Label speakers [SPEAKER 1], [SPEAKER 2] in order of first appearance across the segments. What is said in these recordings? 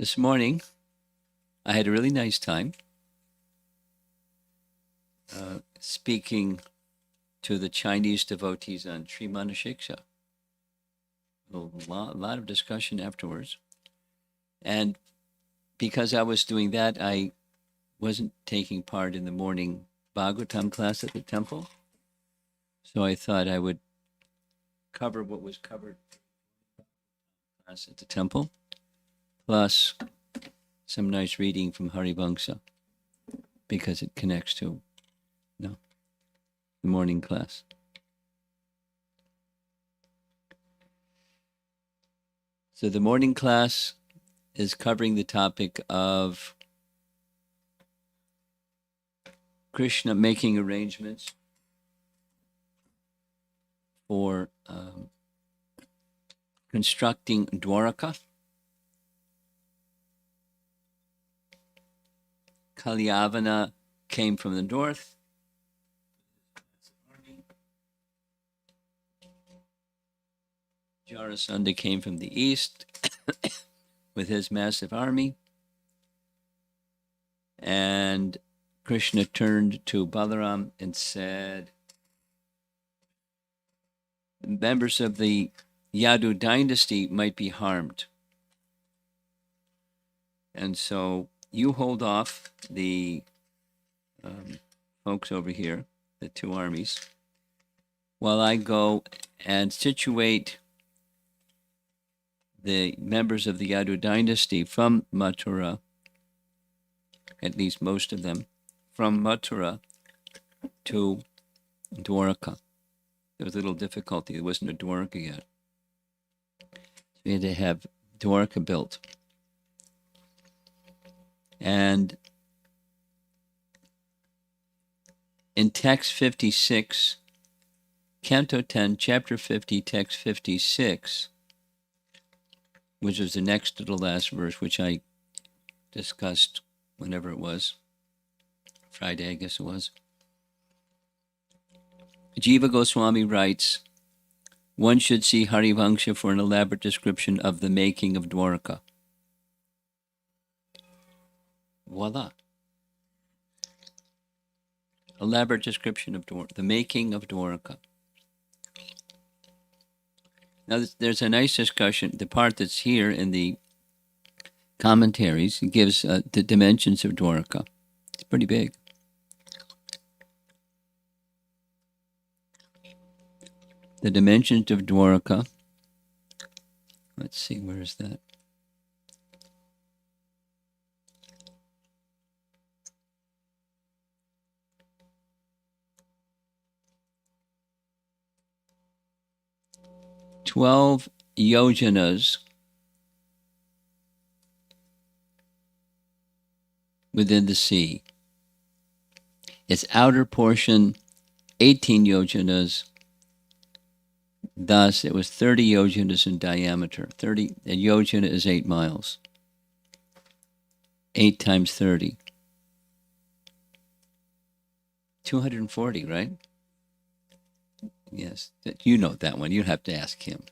[SPEAKER 1] This morning, I had a really nice time speaking to the Chinese devotees on Srimana Shiksha. A lot of discussion afterwards. And because I was doing that, I wasn't taking part in the morning Bhagavatam class at the temple. So I thought I would cover what was covered class at the temple, plus some nice reading from Harivamsa, because it connects to the morning class. So the morning class is covering the topic of Krishna making arrangements for constructing Dwarka. Kalyavana came from the north. Jarasandha came from the east with his massive army. And Krishna turned to Balaram and said, members of the Yadu dynasty might be harmed. And so you hold off the folks over here, the two armies, while I go and situate the members of the Yadu dynasty from Mathura, at least most of them, from Mathura to Dwarika. There was a little difficulty. There wasn't a Dwarika yet. So we had to have Dwarika built. And in text 56, Canto 10, chapter 50, text 56, which was the next to the last verse, which I discussed whenever it was, Friday, I guess it was. Jiva Goswami writes, one should see Harivamsa for an elaborate description of the making of Dwarka. Voila. Elaborate description of the making of Dwarka. Now, there's a nice discussion. The part that's here in the commentaries gives the dimensions of Dwarka. It's pretty big. The dimensions of Dwarka. Let's see, where is that? "12 yojanas within the sea. Its outer portion, 18 yojanas. Thus, it was 30 yojanas in diameter. A yojana is 8 miles. 8 times 30. 240, right? Yes, you know that one. You have to ask him.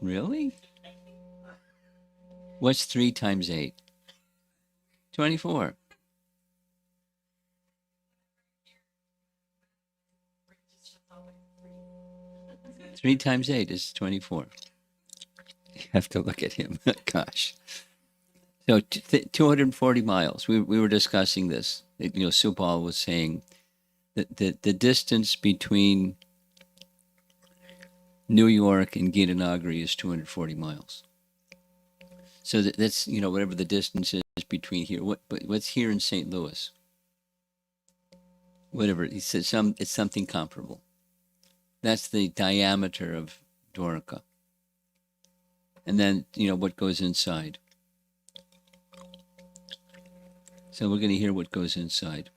[SPEAKER 1] Really? What's 3 times 8? 24. Three times 8 is 24. You have to look at him. Gosh. So 240 miles. We were discussing this. Subal was saying that the distance between New York and Gitanagari is 240 miles. So that's, whatever the distance is between here. What's here in St. Louis? Whatever. He said it's something comparable. That's the diameter of Dwarka. And then, what goes inside. So we're going to hear what goes inside.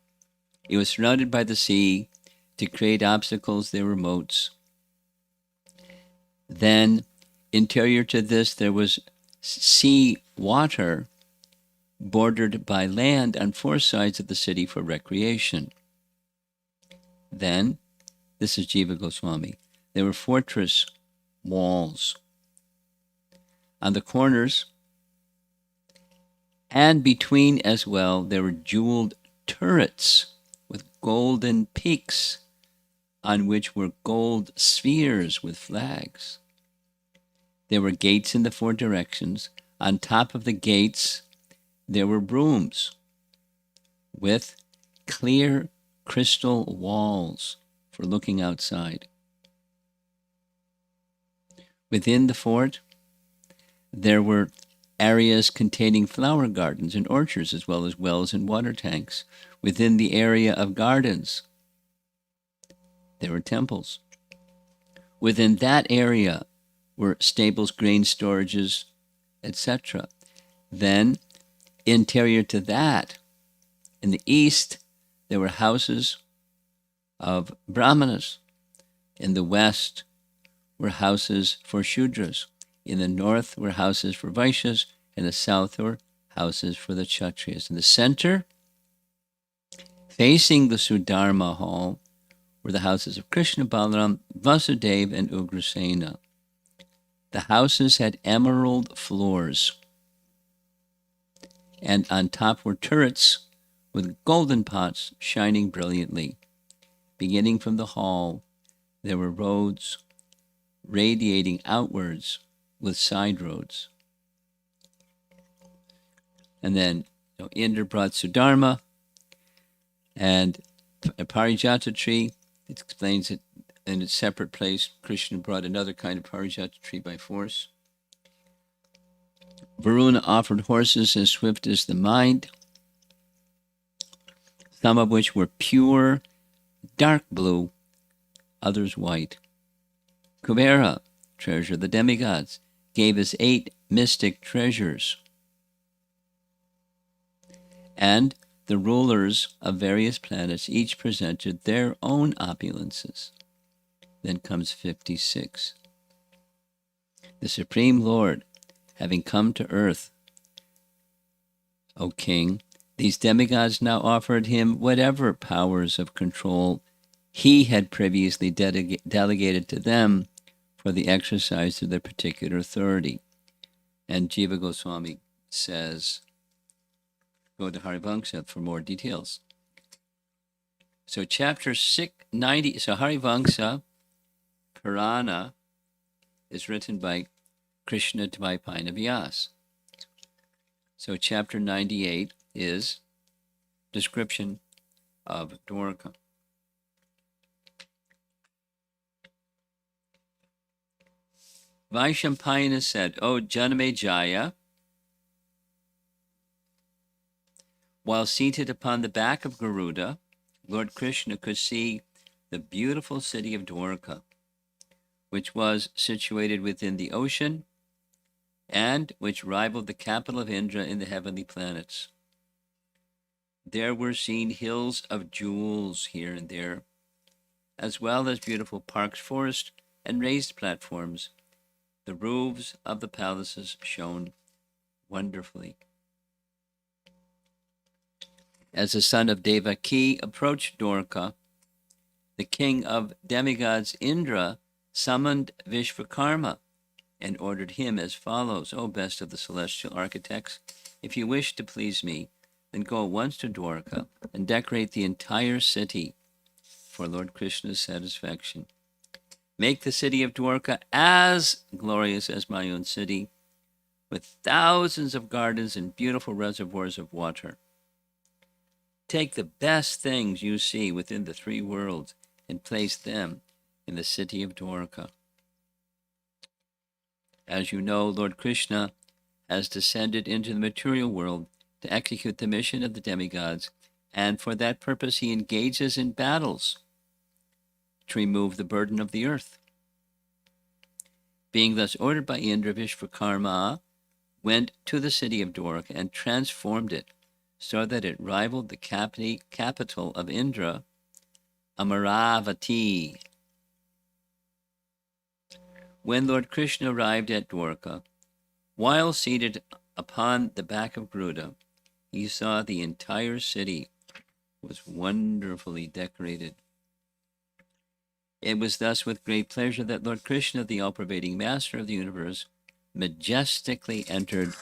[SPEAKER 1] It was surrounded by the sea. To create obstacles, there were moats. Then, interior to this, there was sea water bordered by land on 4 sides of the city for recreation. Then, this is Jiva Goswami, there were fortress walls On the corners and between as well, there were jeweled turrets with golden peaks on which were gold spheres with flags. There were gates in the four directions. On top of the gates, there were rooms with clear crystal walls for looking outside. Within the fort, there were areas containing flower gardens and orchards, as well as wells and water tanks. Within the area of gardens, there were temples. Within that area were stables, grain storages, etc. Then, interior to that, in the east, there were houses of Brahmanas. In the west were houses for Shudras. In the north were houses for Vaishyas. In the south were houses for the Kshatriyas. In the center, facing the Sudharma hall, were the houses of Krishna, Balaram, Vasudeva, and Ugrasena. The houses had emerald floors, and on top were turrets with golden pots shining brilliantly. Beginning from the hall, there were roads radiating outwards with side roads. And then Indra brought Sudharma and a Parijata tree. It explains it in a separate place. Krishna brought another kind of Parijata tree by force. Varuna offered horses as swift as the mind, some of which were pure, dark blue, others white. Kubera, treasure of the demigods, gave us 8 mystic treasures. And the rulers of various planets each presented their own opulences. Then comes 56. The Supreme Lord, having come to earth, O king, these demigods now offered him whatever powers of control he had previously delegated to them for the exercise of their particular authority. And Jiva Goswami says, go to Harivamsa for more details. So chapter 690, so Harivamsa Purana is written by Krishna Dvaipayana Vyasa. So chapter 98 is description of Dwarka. Vaishampayana said, O Janamejaya, while seated upon the back of Garuda, Lord Krishna could see the beautiful city of Dwarka, which was situated within the ocean and which rivaled the capital of Indra in the heavenly planets. There were seen hills of jewels here and there, as well as beautiful parks, forests, and raised platforms. The roofs of the palaces shone wonderfully. As the son of Devaki approached Dwarka, the king of demigods Indra summoned Vishvakarma and ordered him as follows, O best of the celestial architects, if you wish to please me, then go at once to Dwarka and decorate the entire city for Lord Krishna's satisfaction. Make the city of Dwarka as glorious as my own city, with thousands of gardens and beautiful reservoirs of water. Take the best things you see within the 3 worlds and place them in the city of Dwarka. As you know, Lord Krishna has descended into the material world to execute the mission of the demigods, and for that purpose he engages in battles to remove the burden of the earth. Being thus ordered by Indra, Vishvakarma went to the city of Dwarka and transformed it so that it rivaled the capital of Indra, Amaravati. When Lord Krishna arrived at Dwarka, while seated upon the back of Garuda, he saw the entire city was wonderfully decorated. It was thus with great pleasure that Lord Krishna, the all-pervading master of the universe, majestically entered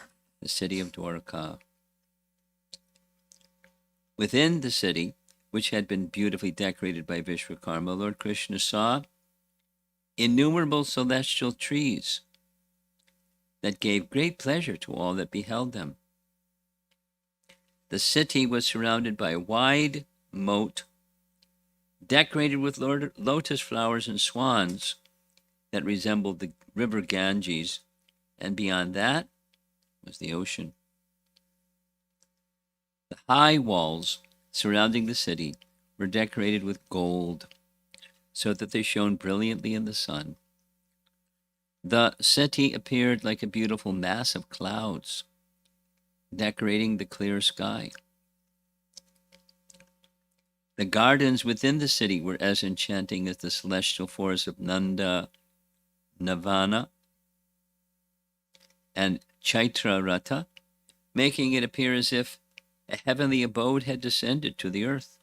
[SPEAKER 1] the city of Dwarka. Within the city, which had been beautifully decorated by Vishwakarma, Lord Krishna saw innumerable celestial trees that gave great pleasure to all that beheld them. The city was surrounded by a wide moat, decorated with lotus flowers and swans that resembled the river Ganges, and beyond that was the ocean. The high walls surrounding the city were decorated with gold, so that they shone brilliantly in the sun. The city appeared like a beautiful mass of clouds, decorating the clear sky. The gardens within the city were as enchanting as the celestial forests of Nanda, Navana, and Chaitrarata, making it appear as if a heavenly abode had descended to the earth.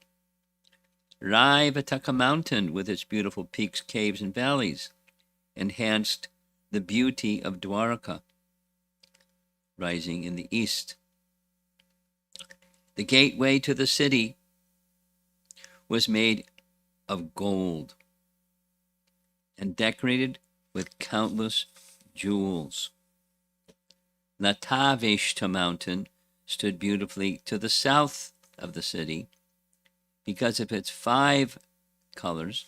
[SPEAKER 1] Raivataka mountain, with its beautiful peaks, caves, and valleys, enhanced the beauty of Dwarika, rising in the east. The gateway to the city was made of gold and decorated with countless jewels. Latavishta mountain stood beautifully to the south of the city. Because of its 5 colors,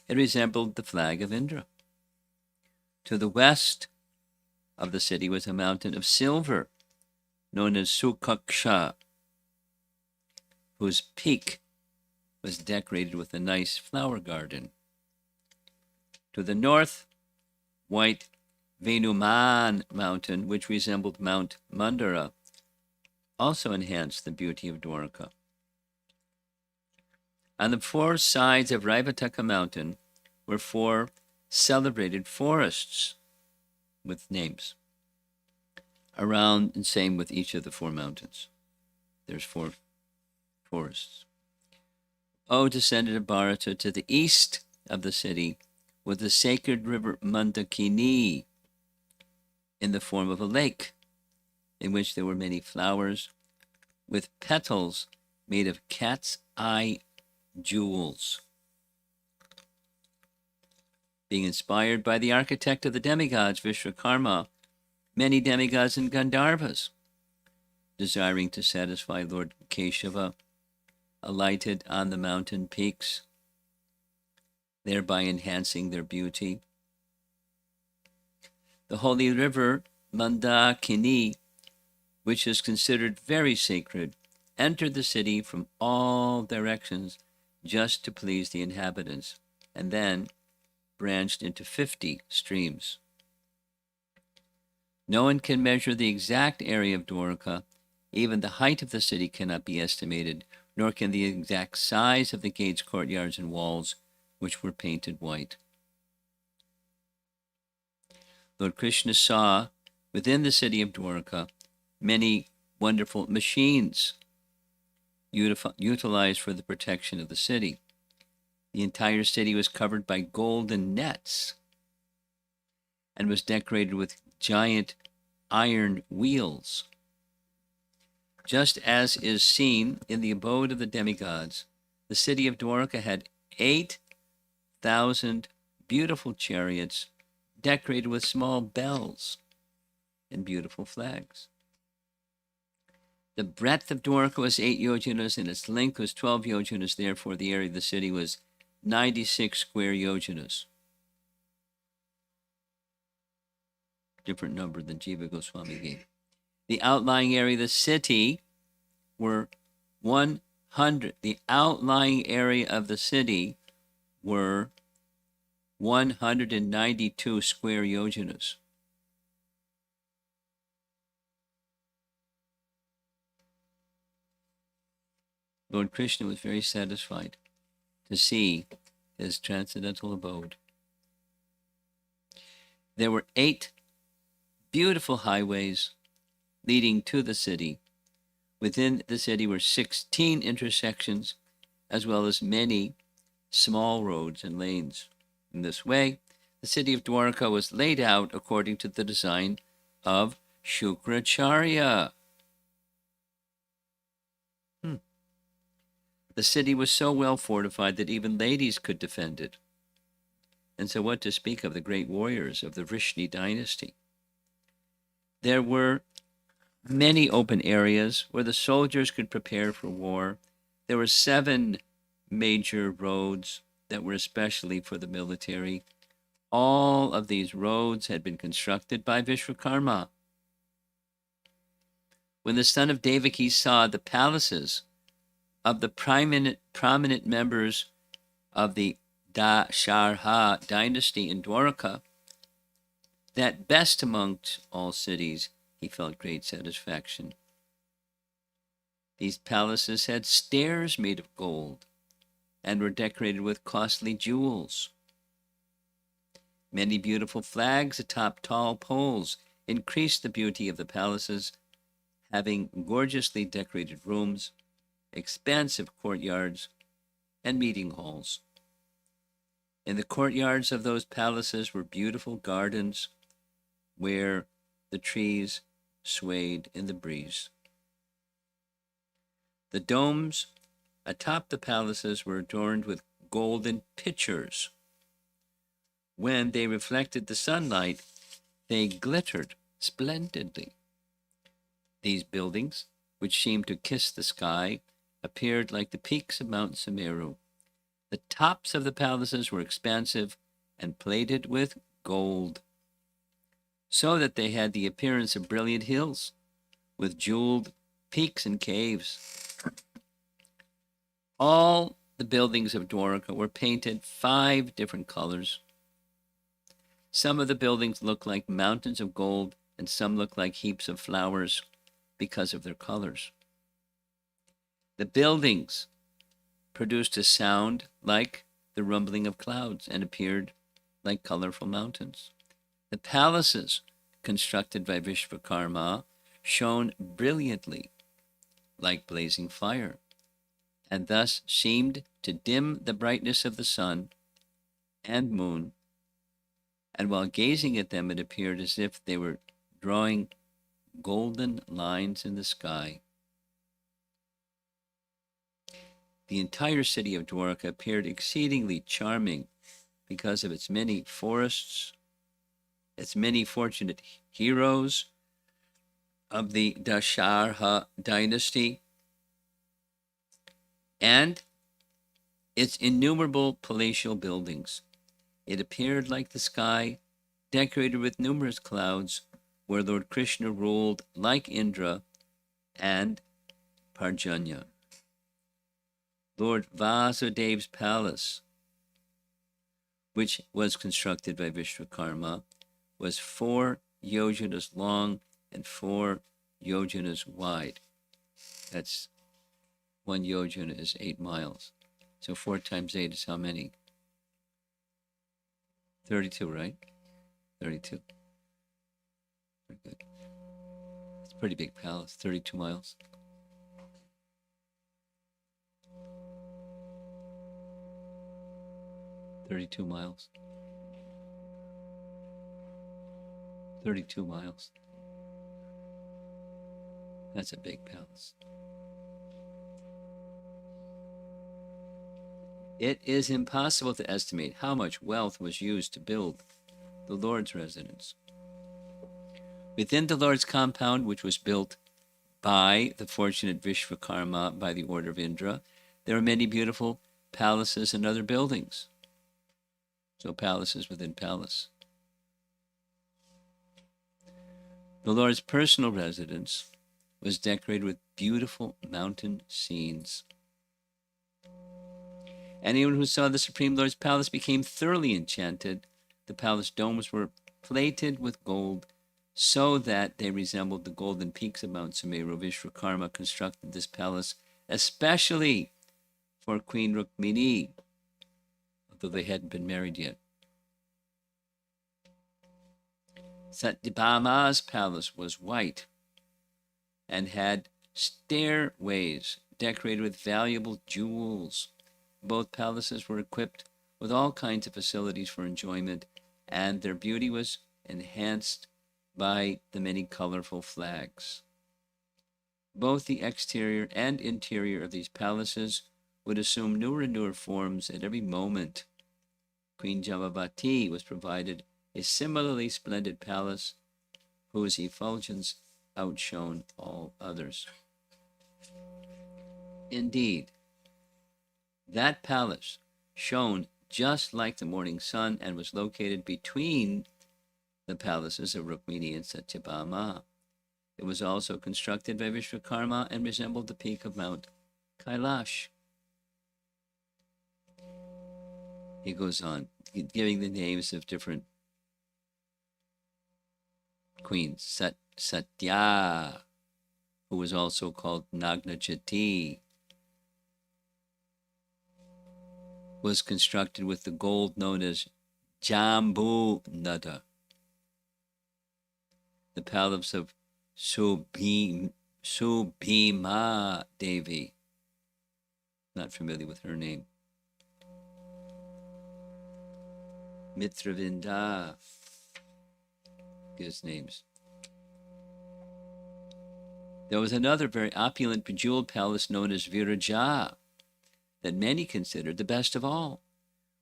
[SPEAKER 1] it resembled the flag of Indra. To the west of the city was a mountain of silver, known as Sukaksha, whose peak was decorated with a nice flower garden. To the north, white Venuman mountain, which resembled Mount Mandara, also enhanced the beauty of Dwarka. On the 4 sides of Raivataka mountain were 4 celebrated forests with names. Around, and same with each of the 4 mountains. There's 4 forests. O descendant of Bharata, to the east of the city was the sacred river Mandakini, in the form of a lake, in which there were many flowers with petals made of cat's eye jewels. Being inspired by the architect of the demigods, Vishwakarma, many demigods and Gandharvas, desiring to satisfy Lord Keshava, alighted on the mountain peaks, thereby enhancing their beauty. The holy river Mandakini, which is considered very sacred, entered the city from all directions just to please the inhabitants, and then branched into 50 streams. No one can measure the exact area of Dwarka. Even the height of the city cannot be estimated, nor can the exact size of the gates, courtyards, and walls, which were painted white. Lord Krishna saw within the city of Dwarka many wonderful machines utilized for the protection of the city. The entire city was covered by golden nets and was decorated with giant iron wheels. Just as is seen in the abode of the demigods, the city of Dwarka had 8,000 beautiful chariots decorated with small bells and beautiful flags. The breadth of Dwarka was 8 yojanas, and its length was 12 yojanas. Therefore, the area of the city was 96 square yojanas. Different number than Jiva Goswami gave. The outlying area of the city were 100. The outlying area of the city were 192 square yojanas. Lord Krishna was very satisfied to see his transcendental abode. There were 8 beautiful highways leading to the city. Within the city were 16 intersections, as well as many small roads and lanes. In this way, the city of Dwarka was laid out according to the design of Shukracharya. The city was so well fortified that even ladies could defend it. And so what to speak of the great warriors of the Vrishni dynasty? There were many open areas where the soldiers could prepare for war. There were 7 major roads that were especially for the military. All of these roads had been constructed by Vishwakarma. When the son of Devaki saw the palaces of the prominent members of the Dasharha dynasty in Dwarika, that best amongst all cities, he felt great satisfaction. These palaces had stairs made of gold and were decorated with costly jewels. Many beautiful flags atop tall poles increased the beauty of the palaces, having gorgeously decorated rooms, expansive courtyards, and meeting halls. In the courtyards of those palaces were beautiful gardens where the trees swayed in the breeze. The domes atop the palaces were adorned with golden pitchers. When they reflected the sunlight, they glittered splendidly. These buildings, which seemed to kiss the sky, appeared like the peaks of Mount Sumeru. The tops of the palaces were expansive and plated with gold, so that they had the appearance of brilliant hills with jeweled peaks and caves. All the buildings of Dwarika were painted 5 different colors. Some of the buildings looked like mountains of gold, and some looked like heaps of flowers because of their colors. The buildings produced a sound like the rumbling of clouds and appeared like colorful mountains. The palaces constructed by Vishwakarma shone brilliantly like blazing fire, and thus seemed to dim the brightness of the sun and moon, and while gazing at them it appeared as if they were drawing golden lines in the sky. The entire city of Dwarka appeared exceedingly charming because of its many forests, its many fortunate heroes of the Dasharha dynasty, and its innumerable palatial buildings. It appeared like the sky, decorated with numerous clouds, where Lord Krishna ruled like Indra and Parjanya. Lord Vasudev's palace, which was constructed by Vishwakarma, was 4 yojanas long and 4 yojanas wide. That's 1 yojana is 8 miles. So 4 times 8 is how many? 32, right? 32. Very good. It's a pretty big palace, 32 miles. 32 miles. 32 miles. That's a big palace. It is impossible to estimate how much wealth was used to build the Lord's residence. Within the Lord's compound, which was built by the fortunate Vishwakarma by the order of Indra, there are many beautiful palaces and other buildings. So palaces within palace. The Lord's personal residence was decorated with beautiful mountain scenes. Anyone who saw the Supreme Lord's palace became thoroughly enchanted. The palace domes were plated with gold so that they resembled the golden peaks of Mount Sumeru. Vishwakarma constructed this palace especially for Queen Rukmini, although they hadn't been married yet. Satyabhama's palace was white and had stairways decorated with valuable jewels. Both palaces were equipped with all kinds of facilities for enjoyment, and their beauty was enhanced by the many colorful flags. Both the exterior and interior of these palaces would assume newer and newer forms at every moment. Queen Jamavati was provided a similarly splendid palace whose effulgence outshone all others. Indeed, that palace shone just like the morning sun and was located between the palaces of Rukmini and Satyabhama. It was also constructed by Vishwakarma and resembled the peak of Mount Kailash. He goes on, giving the names of different queens. Satya, who was also called Nagnajati, was constructed with the gold known as Jambu Nada. The palace of Subhima Devi, not familiar with her name. Mitravinda gives names. There was another very opulent bejeweled palace known as Viraja that many considered the best of all,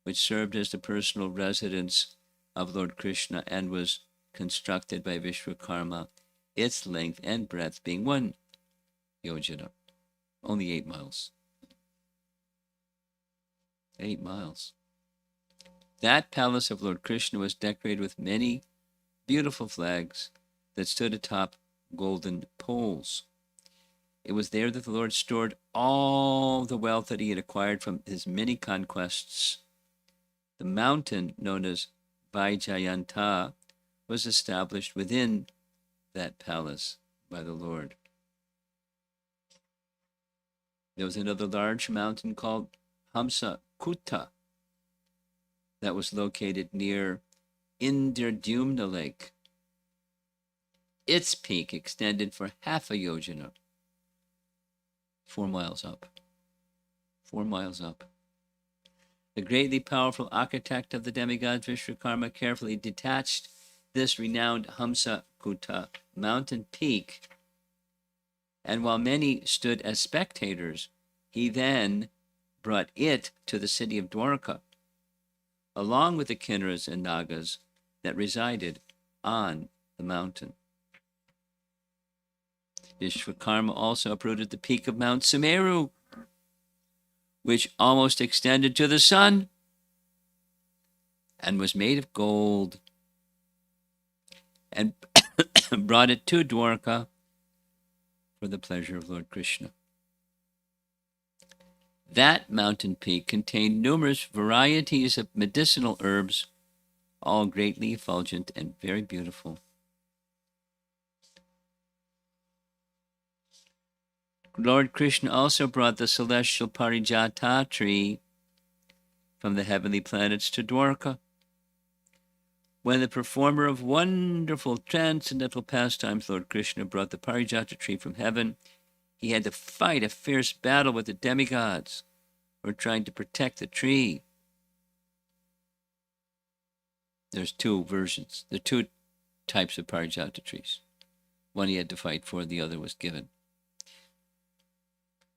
[SPEAKER 1] which served as the personal residence of Lord Krishna and was constructed by Vishwakarma, its length and breadth being 1 yojana, only 8 miles. 8 miles. That palace of Lord Krishna was decorated with many beautiful flags that stood atop golden poles. It was there that the Lord stored all the wealth that he had acquired from his many conquests. The mountain known as Vaijayanta was established within that palace by the Lord. There was another large mountain called Hamsa Kuta that was located near Indradyumna Lake. Its peak extended for half a yojana, 4 miles up. 4 miles up. The greatly powerful architect of the demigods, Vishwakarma, carefully detached this renowned Hamsa Kuta mountain peak, and while many stood as spectators, he then brought it to the city of Dwarka, along with the Kinnaras and Nagas that resided on the mountain. Vishwakarma also uprooted the peak of Mount Sumeru, which almost extended to the sun and was made of gold, and brought it to Dwarka for the pleasure of Lord Krishna. That mountain peak contained numerous varieties of medicinal herbs, all greatly effulgent and very beautiful. Lord Krishna also brought the celestial Parijata tree from the heavenly planets to Dwarka. When the performer of wonderful transcendental pastimes, Lord Krishna, brought the Parijata tree from heaven, he had to fight a fierce battle with the demigods who were trying to protect the tree. There's 2 versions. There are 2 types of Parijata trees. One he had to fight for, the other was given.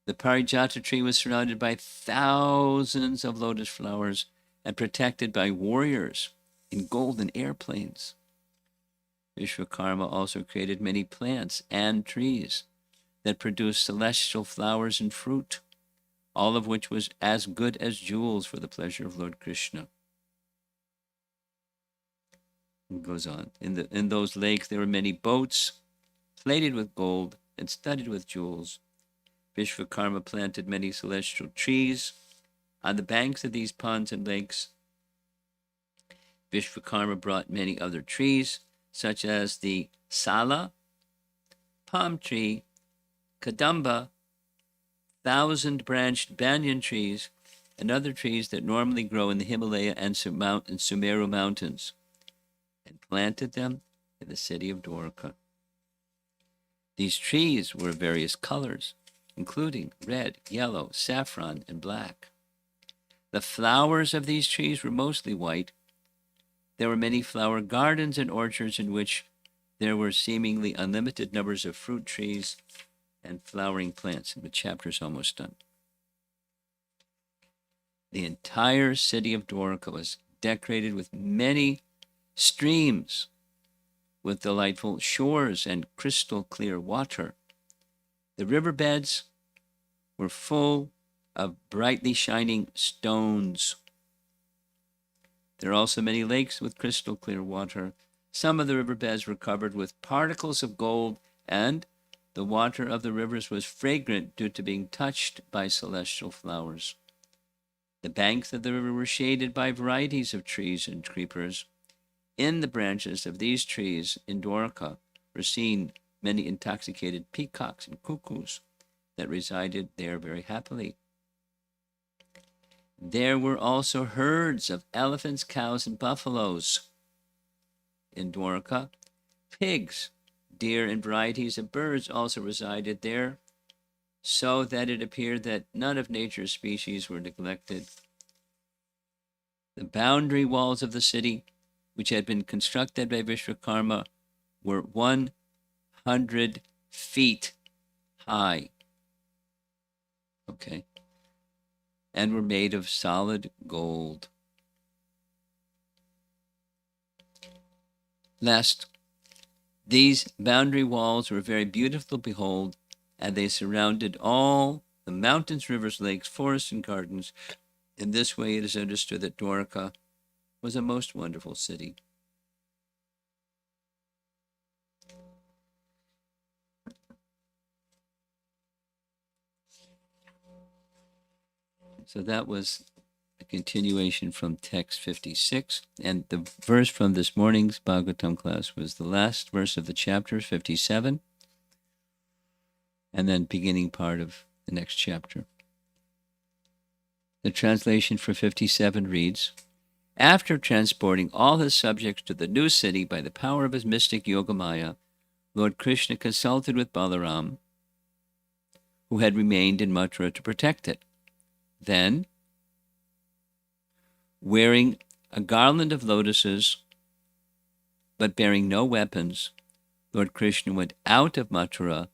[SPEAKER 1] The Parijata tree was surrounded by thousands of lotus flowers and protected by warriors in golden airplanes. Vishwakarma also created many plants and trees that produced celestial flowers and fruit, all of which was as good as jewels for the pleasure of Lord Krishna. It goes on. In those lakes there were many boats plated with gold and studded with jewels. Vishwakarma planted many celestial trees on the banks of these ponds and lakes. Vishwakarma brought many other trees, such as the sala, palm tree, kadamba, 1,000-branched banyan trees, and other trees that normally grow in the Himalaya and Sumeru mountains, and planted them in the city of Dwarka. These trees were of various colors, including red, yellow, saffron, and black. The flowers of these trees were mostly white. There were many flower gardens and orchards in which there were seemingly unlimited numbers of fruit trees and flowering plants. The chapter's almost done. The entire city of Dwarka was decorated with many streams, with delightful shores and crystal clear water. The riverbeds were full of brightly shining stones. There are also many lakes with crystal clear water. Some of the riverbeds were covered with particles of gold, and the water of the rivers was fragrant due to being touched by celestial flowers. The banks of the river were shaded by varieties of trees and creepers. In the branches of these trees in Dwarka were seen many intoxicated peacocks and cuckoos that resided there very happily. There were also herds of elephants, cows, and buffaloes in Dwarka. Pigs, deer, and varieties of birds also resided there, so that it appeared that none of nature's species were neglected. The boundary walls of the city, which had been constructed by Vishwakarma, were 100 feet high. Okay. And were made of solid gold. Last, these boundary walls were very beautiful to behold, and they surrounded all the mountains, rivers, lakes, forests, and gardens. In this way, it is understood that Dwarka was a most wonderful city. So that was a continuation from text 56. And the verse from this morning's Bhagavatam class was the last verse of the chapter, 57, and then beginning part of the next chapter. The translation for 57 reads, after transporting all his subjects to the new city by the power of his mystic Yogamaya, Lord Krishna consulted with Balaram, who had remained in Mathura to protect it. Then, wearing a garland of lotuses, but bearing no weapons, Lord Krishna went out of Mathura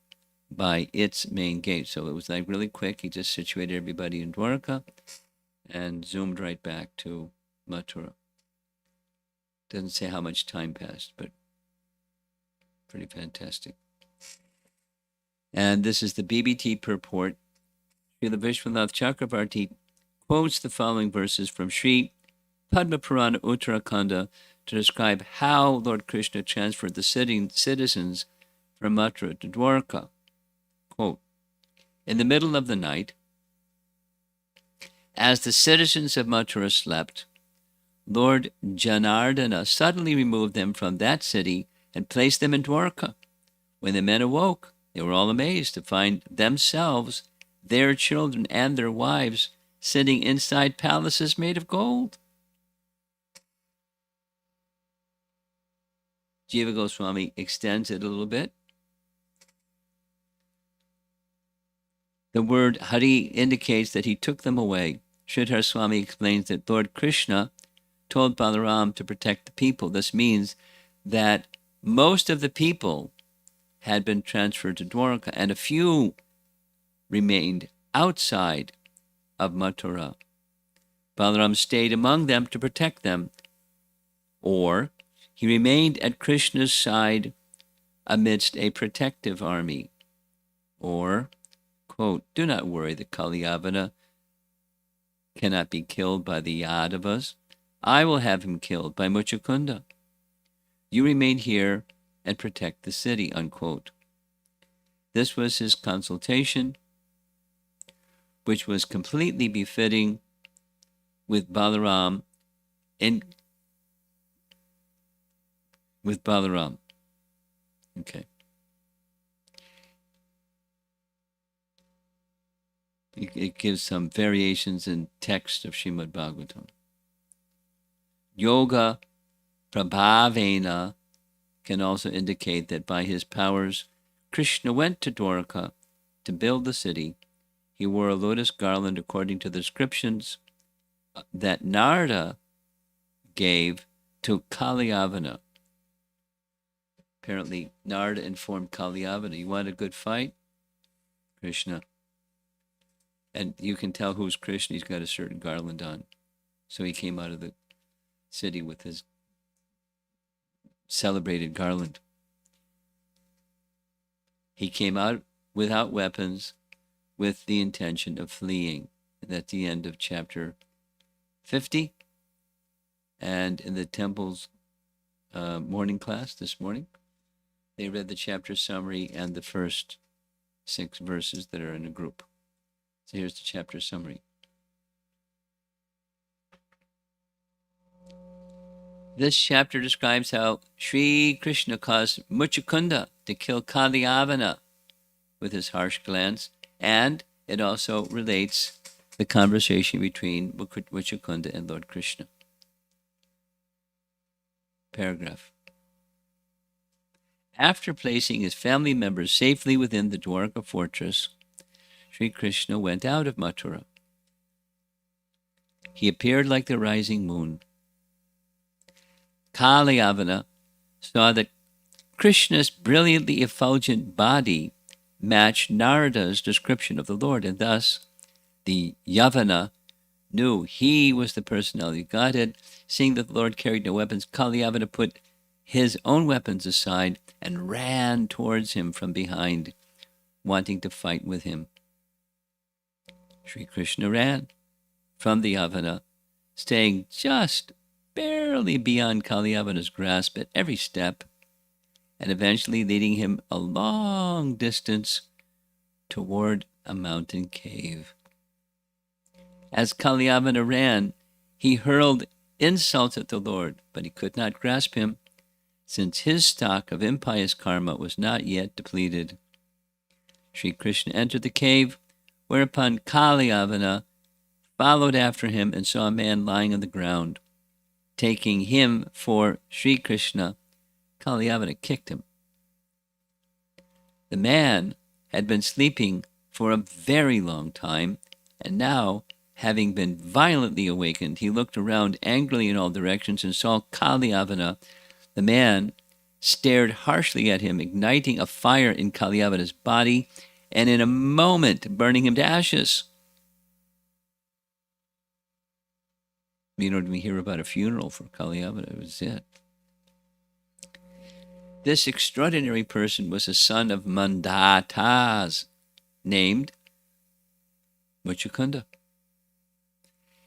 [SPEAKER 1] by its main gate. So it was like really quick. He just situated everybody in Dwarka and zoomed right back to Mathura. Doesn't say how much time passed, but pretty fantastic. And this is the BBT purport. Srila Vishwanath Chakravarti quotes the following verses from Sri Padma Purana Uttarakhanda to describe how Lord Krishna transferred the citizens from Mathura to Dwarka. Quote, in the middle of the night, as the citizens of Mathura slept, Lord Janardana suddenly removed them from that city and placed them in Dwarka. When the men awoke, they were all amazed to find themselves, their children, and their wives sitting inside palaces made of gold. Jiva Goswami extends it a little bit. The word Hari indicates that he took them away. Sridhar Swami explains that Lord Krishna told Balaram to protect the people. This means that most of the people had been transferred to Dwarka, and a few remained outside of Mathura. Balaram stayed among them to protect them, or he remained at Krishna's side amidst a protective army. Or, quote, do not worry, the Kaliyavana cannot be killed by the Yadavas. I will have him killed by Muchukunda. You remain here and protect the city, unquote. This was his consultation, which was completely befitting with Balaram with Balaram. Okay. It gives some variations in text of Srimad Bhagavatam. Yoga Prabhavena can also indicate that by his powers, Krishna went to Dwarka to build the city. He wore a lotus garland according to the descriptions that Narada gave to Kaliyavana. Apparently, Narada informed Kalyavana, you want a good fight? Krishna. And you can tell who's Krishna. He's got a certain garland on. So he came out of the city with his celebrated garland. He came out without weapons with the intention of fleeing. And at the end of chapter 50, and in the temple's morning class this morning, they read the chapter summary and the first 6 verses that are in a group. So here's the chapter summary. This chapter describes how Sri Krishna caused Muchukunda to kill Kalyavana with his harsh glance, and it also relates the conversation between Muchukunda and Lord Krishna. Paragraph. After placing his family members safely within the Dwarka fortress, Sri Krishna went out of Mathura. He appeared like the rising moon. Kalyavana saw that Krishna's brilliantly effulgent body matched Narada's description of the Lord, and thus the Yavana knew he was the personality of Godhead. Seeing that the Lord carried no weapons, Kalyavana put his own weapons aside and ran towards him from behind, wanting to fight with him. Sri Krishna ran from the Yavana, staying just barely beyond Kalyavana's grasp at every step, and eventually leading him a long distance toward a mountain cave. As Kalyavana ran, he hurled insults at the Lord, but he could not grasp him, since his stock of impious karma was not yet depleted. Sri Krishna entered the cave, whereupon Kalyavana followed after him and saw a man lying on the ground. Taking him for Sri Krishna, Kalyavana kicked him. The man had been sleeping for a very long time, and now, having been violently awakened, he looked around angrily in all directions and saw Kalyavana. The man stared harshly at him, igniting a fire in Kalyavana's body, and in a moment burning him to ashes. You know, we hear about a funeral for Kalyavana. It was it. This extraordinary person was a son of Mandatas, named Muchukunda.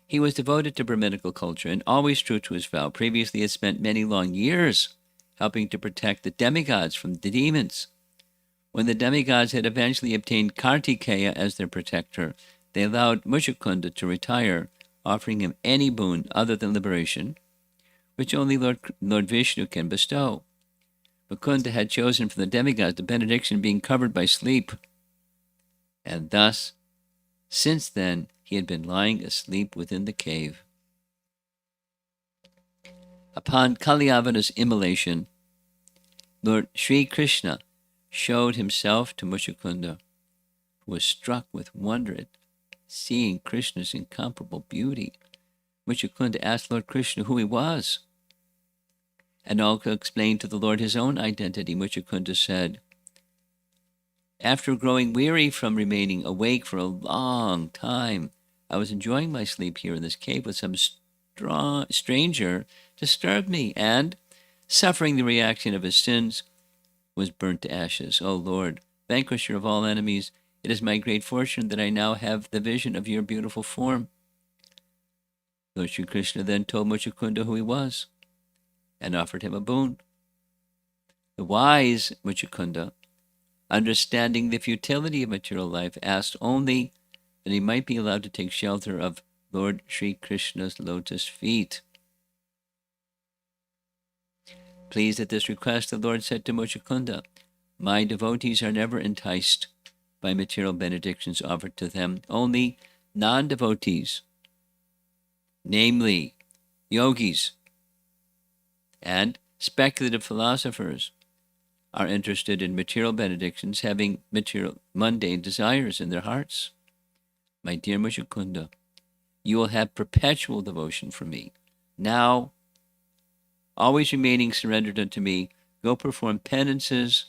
[SPEAKER 1] He was devoted to Brahminical culture and always true to his vow. Previously, he had spent many long years helping to protect the demigods from the demons. When the demigods had eventually obtained Kartikeya as their protector, they allowed Muchukunda to retire, offering him any boon other than liberation, which only Lord Vishnu can bestow. Mukunda had chosen from the demigods the benediction being covered by sleep, and thus, since then, he had been lying asleep within the cave. Upon Kalyavana's immolation, Lord Sri Krishna showed himself to Muchukunda, who was struck with wonder at seeing Krishna's incomparable beauty. Muchukunda asked Lord Krishna who he was, and also explained to the Lord his own identity. Muchukunda said, after growing weary from remaining awake for a long time, I was enjoying my sleep here in this cave when some stranger disturbed me, and, suffering the reaction of his sins, was burnt to ashes. O Lord, vanquisher of all enemies, it is my great fortune that I now have the vision of your beautiful form. Lord Sri Krishna then told Muchukunda who he was, and offered him a boon. The wise Muchukunda, understanding the futility of material life, asked only that he might be allowed to take shelter of Lord Sri Krishna's lotus feet. Pleased at this request, the Lord said to Muchukunda, my devotees are never enticed by material benedictions offered to them. Only non-devotees, namely yogis and speculative philosophers, are interested in material benedictions, having material mundane desires in their hearts. My dear Muchukunda, you will have perpetual devotion for me. Now, always remaining surrendered unto me, Go perform penances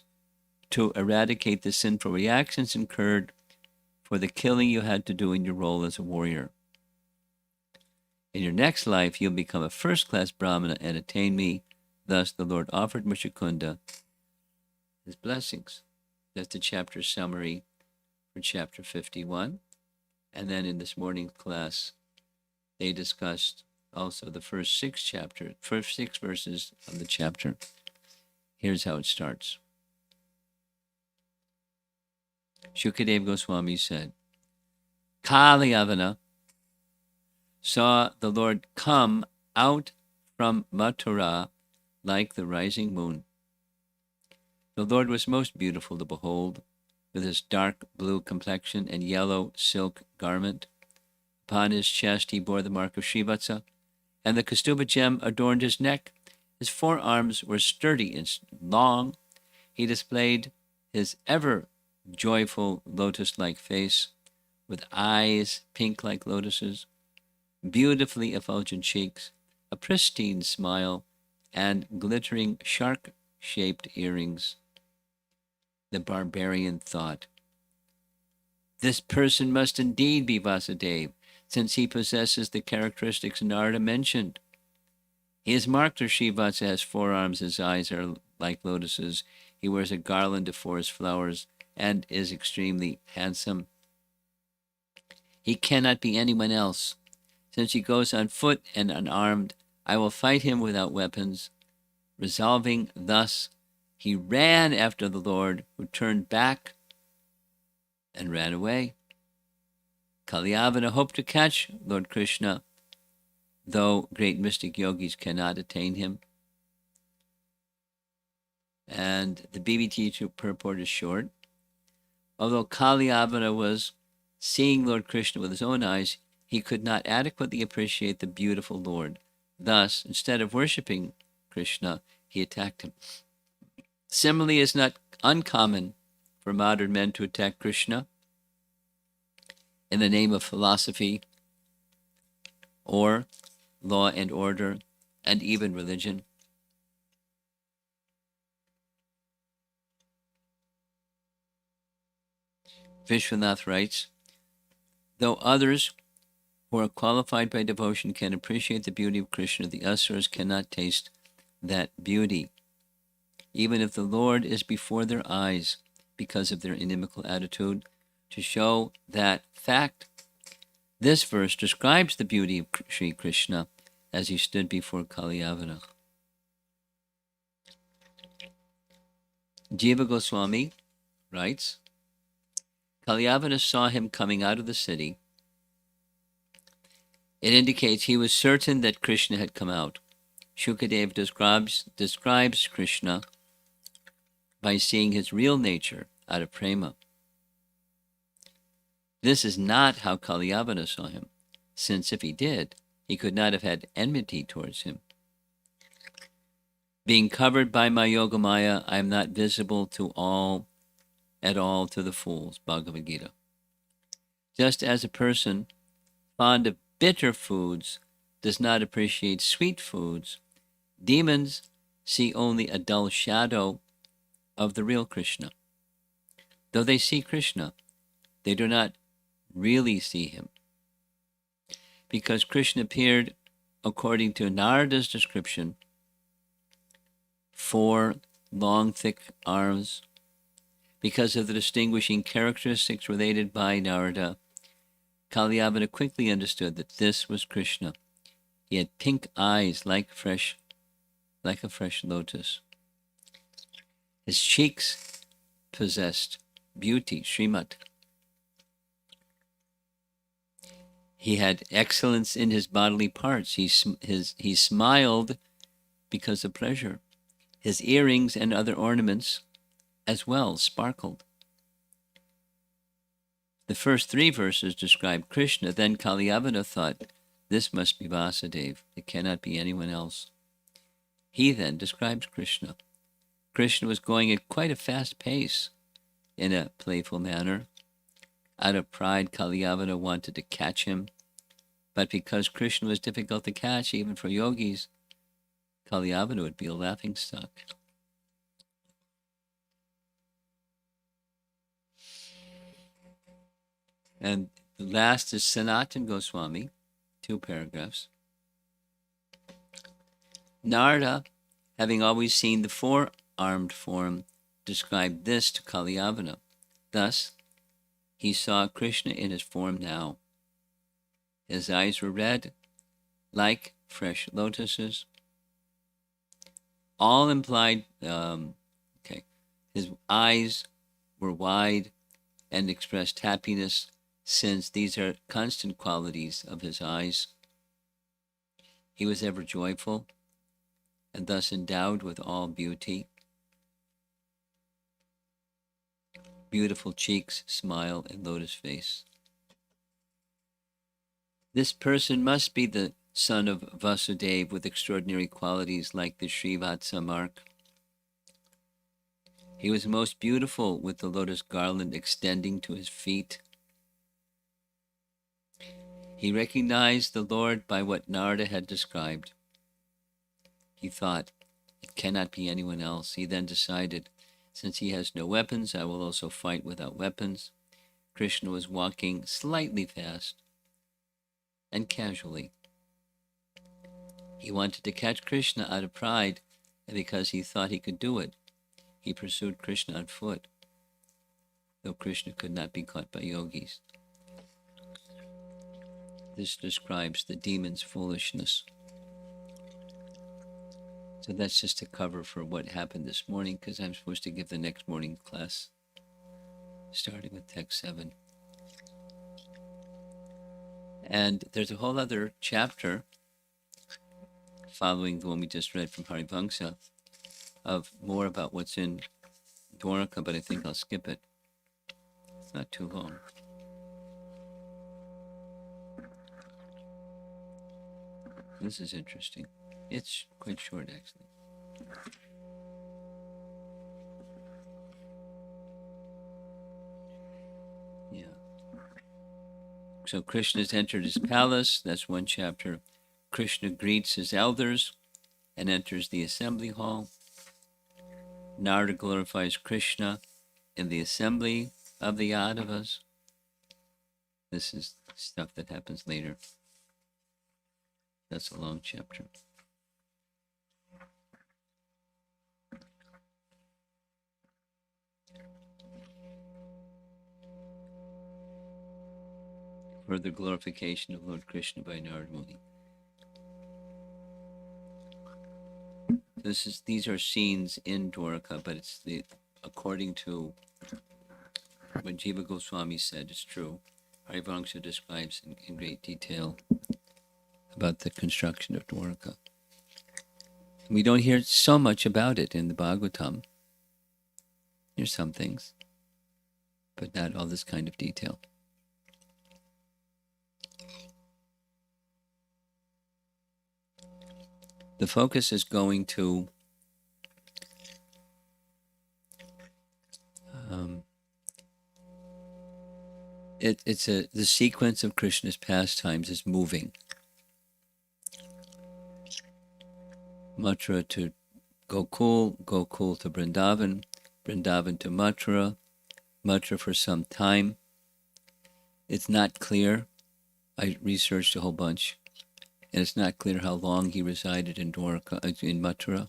[SPEAKER 1] to eradicate the sinful reactions incurred for the killing you had to do in your role as a warrior. In your next life, you'll become a first-class Brahmana and attain me. Thus, the Lord offered Mushukunda his blessings. That's the chapter summary for chapter 51. And then in this morning's class, they discussed also the first six verses of the chapter. Here's how it starts. Shukadeva Goswami said, Kalyavana saw the Lord come out from Mathura like the rising moon. The Lord was most beautiful to behold, with his dark blue complexion and yellow silk garment. Upon his chest he bore the mark of Srivatsa, and the Kaustubha gem adorned his neck. His forearms were sturdy and long. He displayed his ever joyful lotus-like face, with eyes pink like lotuses, beautifully effulgent cheeks, a pristine smile, and glittering shark-shaped earrings. The barbarian thought, this person must indeed be Vasudeva, since he possesses the characteristics Narada mentioned. He is marked as Srivatsa, has forearms, his eyes are like lotuses, he wears a garland of forest flowers, and is extremely handsome. He cannot be anyone else. Since he goes on foot and unarmed, I will fight him without weapons. Resolving thus, he ran after the Lord, who turned back and ran away. Kalyavana hoped to catch Lord Krishna, though great mystic yogis cannot attain him. And the BBT purport is short. Although Kalyavana was seeing Lord Krishna with his own eyes, he could not adequately appreciate the beautiful Lord. Thus, instead of worshipping Krishna, he attacked him. Similarly, it's not uncommon for modern men to attack Krishna in the name of philosophy or law and order and even religion. Vishwanath writes, though others who are qualified by devotion can appreciate the beauty of Krishna, the asuras cannot taste that beauty, even if the Lord is before their eyes, because of their inimical attitude. To show that fact, this verse describes the beauty of Sri Krishna as he stood before Kalyavana. Jiva Goswami writes, Kalyavana saw him coming out of the city. It indicates he was certain that Krishna had come out. Shukadeva describes Krishna by seeing his real nature out of prema. This is not how Kalyavana saw him, since if he did, he could not have had enmity towards him. Being covered by my Yogamaya, I am not visible at all to the fools, Bhagavad Gita. Just as a person fond of bitter foods does not appreciate sweet foods, demons see only a dull shadow of the real Krishna. Though they see Krishna, they do not really see him. Because Krishna appeared, according to Narada's description, 4 long, thick arms. Because of the distinguishing characteristics related by Narada, Kalyavana quickly understood that this was Krishna. He had pink eyes like a fresh lotus. His cheeks possessed beauty, Srimat. He had excellence in his bodily parts. He smiled because of pleasure. His earrings and other ornaments as well sparkled. The first 3 verses describe Krishna. Then Kalyavana thought, this must be Vasudeva. It cannot be anyone else. He then describes Krishna. Krishna was going at quite a fast pace in a playful manner. Out of pride, Kalyavana wanted to catch him. But because Krishna was difficult to catch, even for yogis, Kalyavana would be a laughingstock. And the last is Sanatan Goswami, 2 paragraphs. Narada, having always seen the 4-armed form, described this to Kalyavana. Thus, he saw Krishna in his form now. His eyes were red, like fresh lotuses. All implied, his eyes were wide and expressed happiness, since these are constant qualities of his eyes. He was ever joyful, and thus endowed with all beauty. Beautiful cheeks, smile, and lotus face. This person must be the son of Vasudeva with extraordinary qualities like the Srivatsa mark. He was most beautiful with the lotus garland extending to his feet. He recognized the Lord by what Narada had described. He thought, it cannot be anyone else. He then decided, since he has no weapons, I will also fight without weapons. Krishna was walking slightly fast and casually. He wanted to catch Krishna out of pride, and because he thought he could do it, he pursued Krishna on foot, though Krishna could not be caught by yogis. This describes the demon's foolishness. So that's just a cover for what happened this morning, because I'm supposed to give the next morning class, starting with text 7. And there's a whole other chapter following the one we just read from Harivamsa of more about what's in Dwarika, but I think I'll skip it. It's not too long. This is interesting. It's quite short, actually. Yeah. So Krishna's entered his palace. That's one chapter. Krishna greets his elders and enters the assembly hall. Narada glorifies Krishna in the assembly of the Yadavas. This is stuff that happens later. That's a long chapter. Further glorification of Lord Krishna by Narada Muni. These are scenes in Dwarika, but it's according to what Jiva Goswami said, it's true. Harivamsa describes in great detail about the construction of Dwarka. We don't hear so much about it in the Bhagavatam. There's some things, but not all this kind of detail. The focus is going to the sequence of Krishna's pastimes is moving. Mathura to Gokul, Gokul to Vrindavan, Vrindavan to Mathura, Mathura for some time. It's not clear. I researched a whole bunch, and it's not clear how long he resided in Dwarka, in Mathura.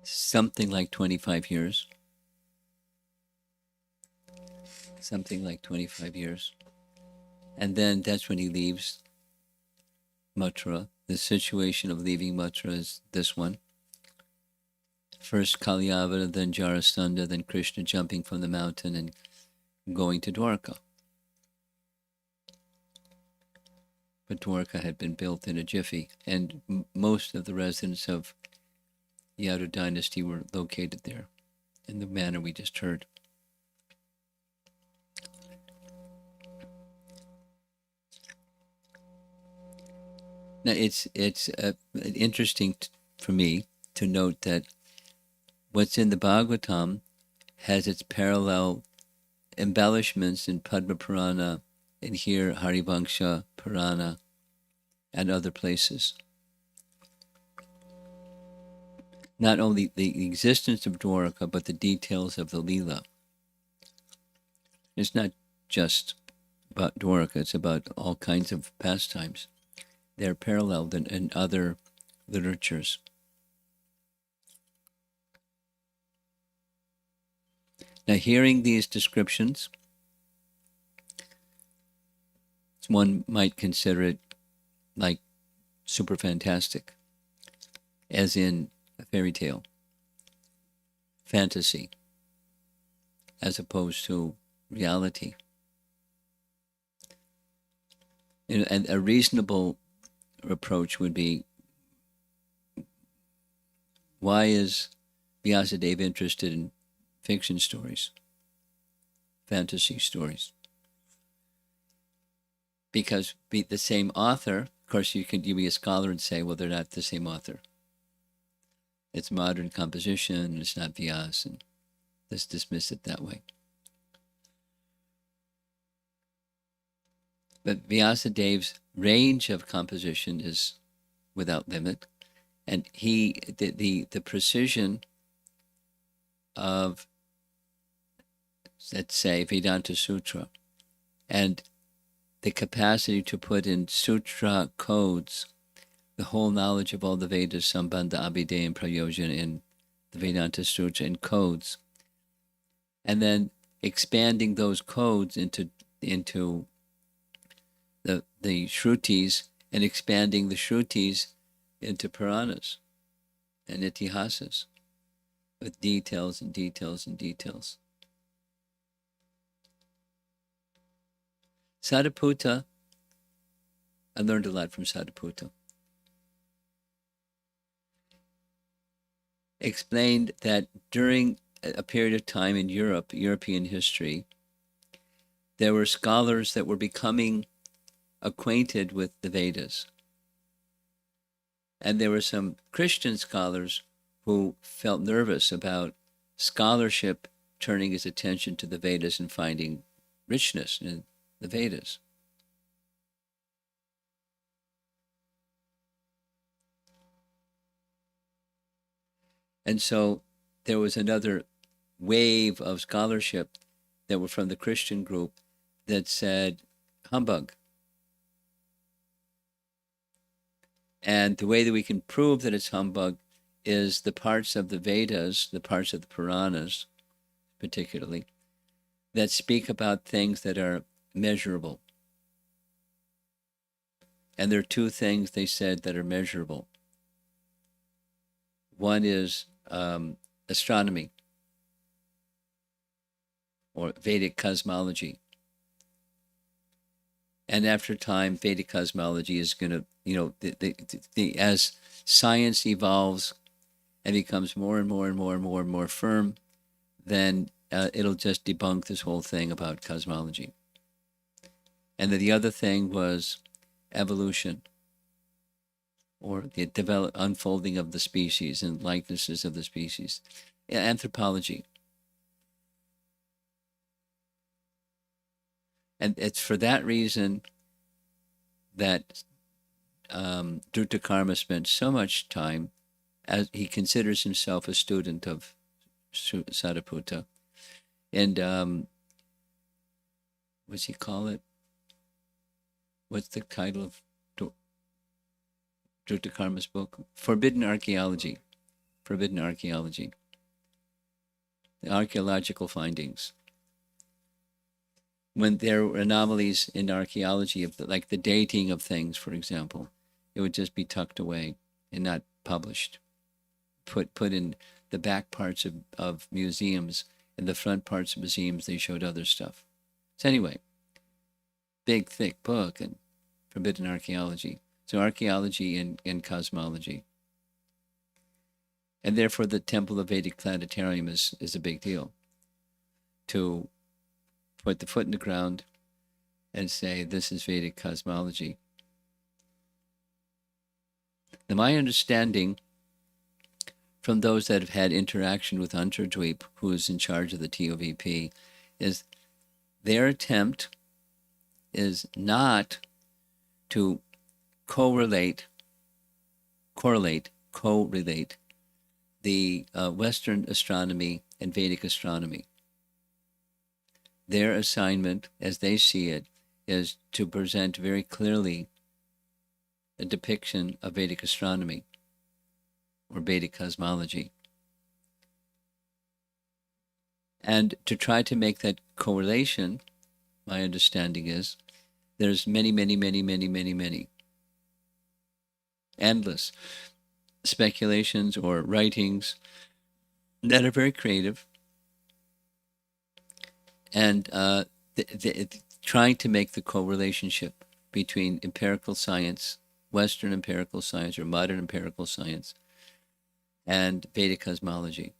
[SPEAKER 1] Something like 25 years. Something like 25 years. And then that's when he leaves Mathura. The situation of leaving Mathura is this one. First Kalyavana, then Jarasandha, then Krishna jumping from the mountain and going to Dwarka. But Dwarka had been built in a jiffy, and most of the residents of Yadu dynasty were located there in the manner we just heard. Now it's interesting for me to note that what's in the Bhagavatam has its parallel embellishments in Padma Purana, and here Harivamsa Purana, and other places. not only the existence of Dwarka, but the details of the Leela. It's not just about Dwarka, it's about all kinds of pastimes. They're paralleled in other literatures. Now, hearing these descriptions, one might consider it like super fantastic, as in a fairy tale, fantasy, as opposed to reality. And a reasonable approach would be, why is Vyasadeva interested in fiction stories, fantasy stories? Because the same author, of course, you be a scholar and say, well, they're not the same author. It's modern composition, it's not Vyasa, and let's dismiss it that way. But Vyasadev's range of composition is without limit, and the precision of, let's say, Vedanta Sutra, and the capacity to put in sutra codes the whole knowledge of all the Vedas, Sambandha, Abhidheya, and Prayojana in the Vedanta Sutra in codes, and then expanding those codes into the Shrutis, and expanding the Shrutis into Puranas and Itihasas with details and details and details. Sariputta, I learned a lot from Sariputta. Explained that during a period of time in Europe, European history, there were scholars that were becoming acquainted with the Vedas. And there were some Christian scholars who felt nervous about scholarship turning its attention to the Vedas and finding richness in the Vedas. And so there was another wave of scholarship that were from the Christian group that said, humbug. And the way that we can prove that it's humbug is the parts of the Vedas, the parts of the Puranas particularly, that speak about things that are measurable. And there are two things they said that are measurable. One is astronomy, or Vedic cosmology. And after time, Vedic cosmology is going to, as science evolves and becomes more and more and more and more and more firm, then it'll just debunk this whole thing about cosmology. And then the other thing was evolution, or the unfolding of the species and likenesses of the species. Anthropology. And it's for that reason that Dhruta spent so much time, as he considers himself a student of Sariputta. And what's he call it? What's the title of Dhruta book? Forbidden Archaeology. Forbidden Archaeology. The archaeological findings. When there were anomalies in archaeology, like the dating of things, for example, it would just be tucked away and not published. Put in the back parts of museums. In the front parts of museums, they showed other stuff. So anyway, big, thick book, and Forbidden Archaeology. So archaeology and cosmology. And therefore the Temple of Vedic Planetarium is a big deal. To put the foot in the ground and say, this is Vedic cosmology. Now, my understanding from those that have had interaction with Antardweep, who is in charge of the TOVP, is their attempt is not to correlate the Western astronomy and Vedic astronomy. Their assignment, as they see it, is to present very clearly a depiction of Vedic astronomy or Vedic cosmology, and to try to make that correlation. My understanding is there's many, endless speculations or writings that are very creative, and trying to make the correlationship between empirical science, Western empirical science or modern empirical science, and Vedic cosmology.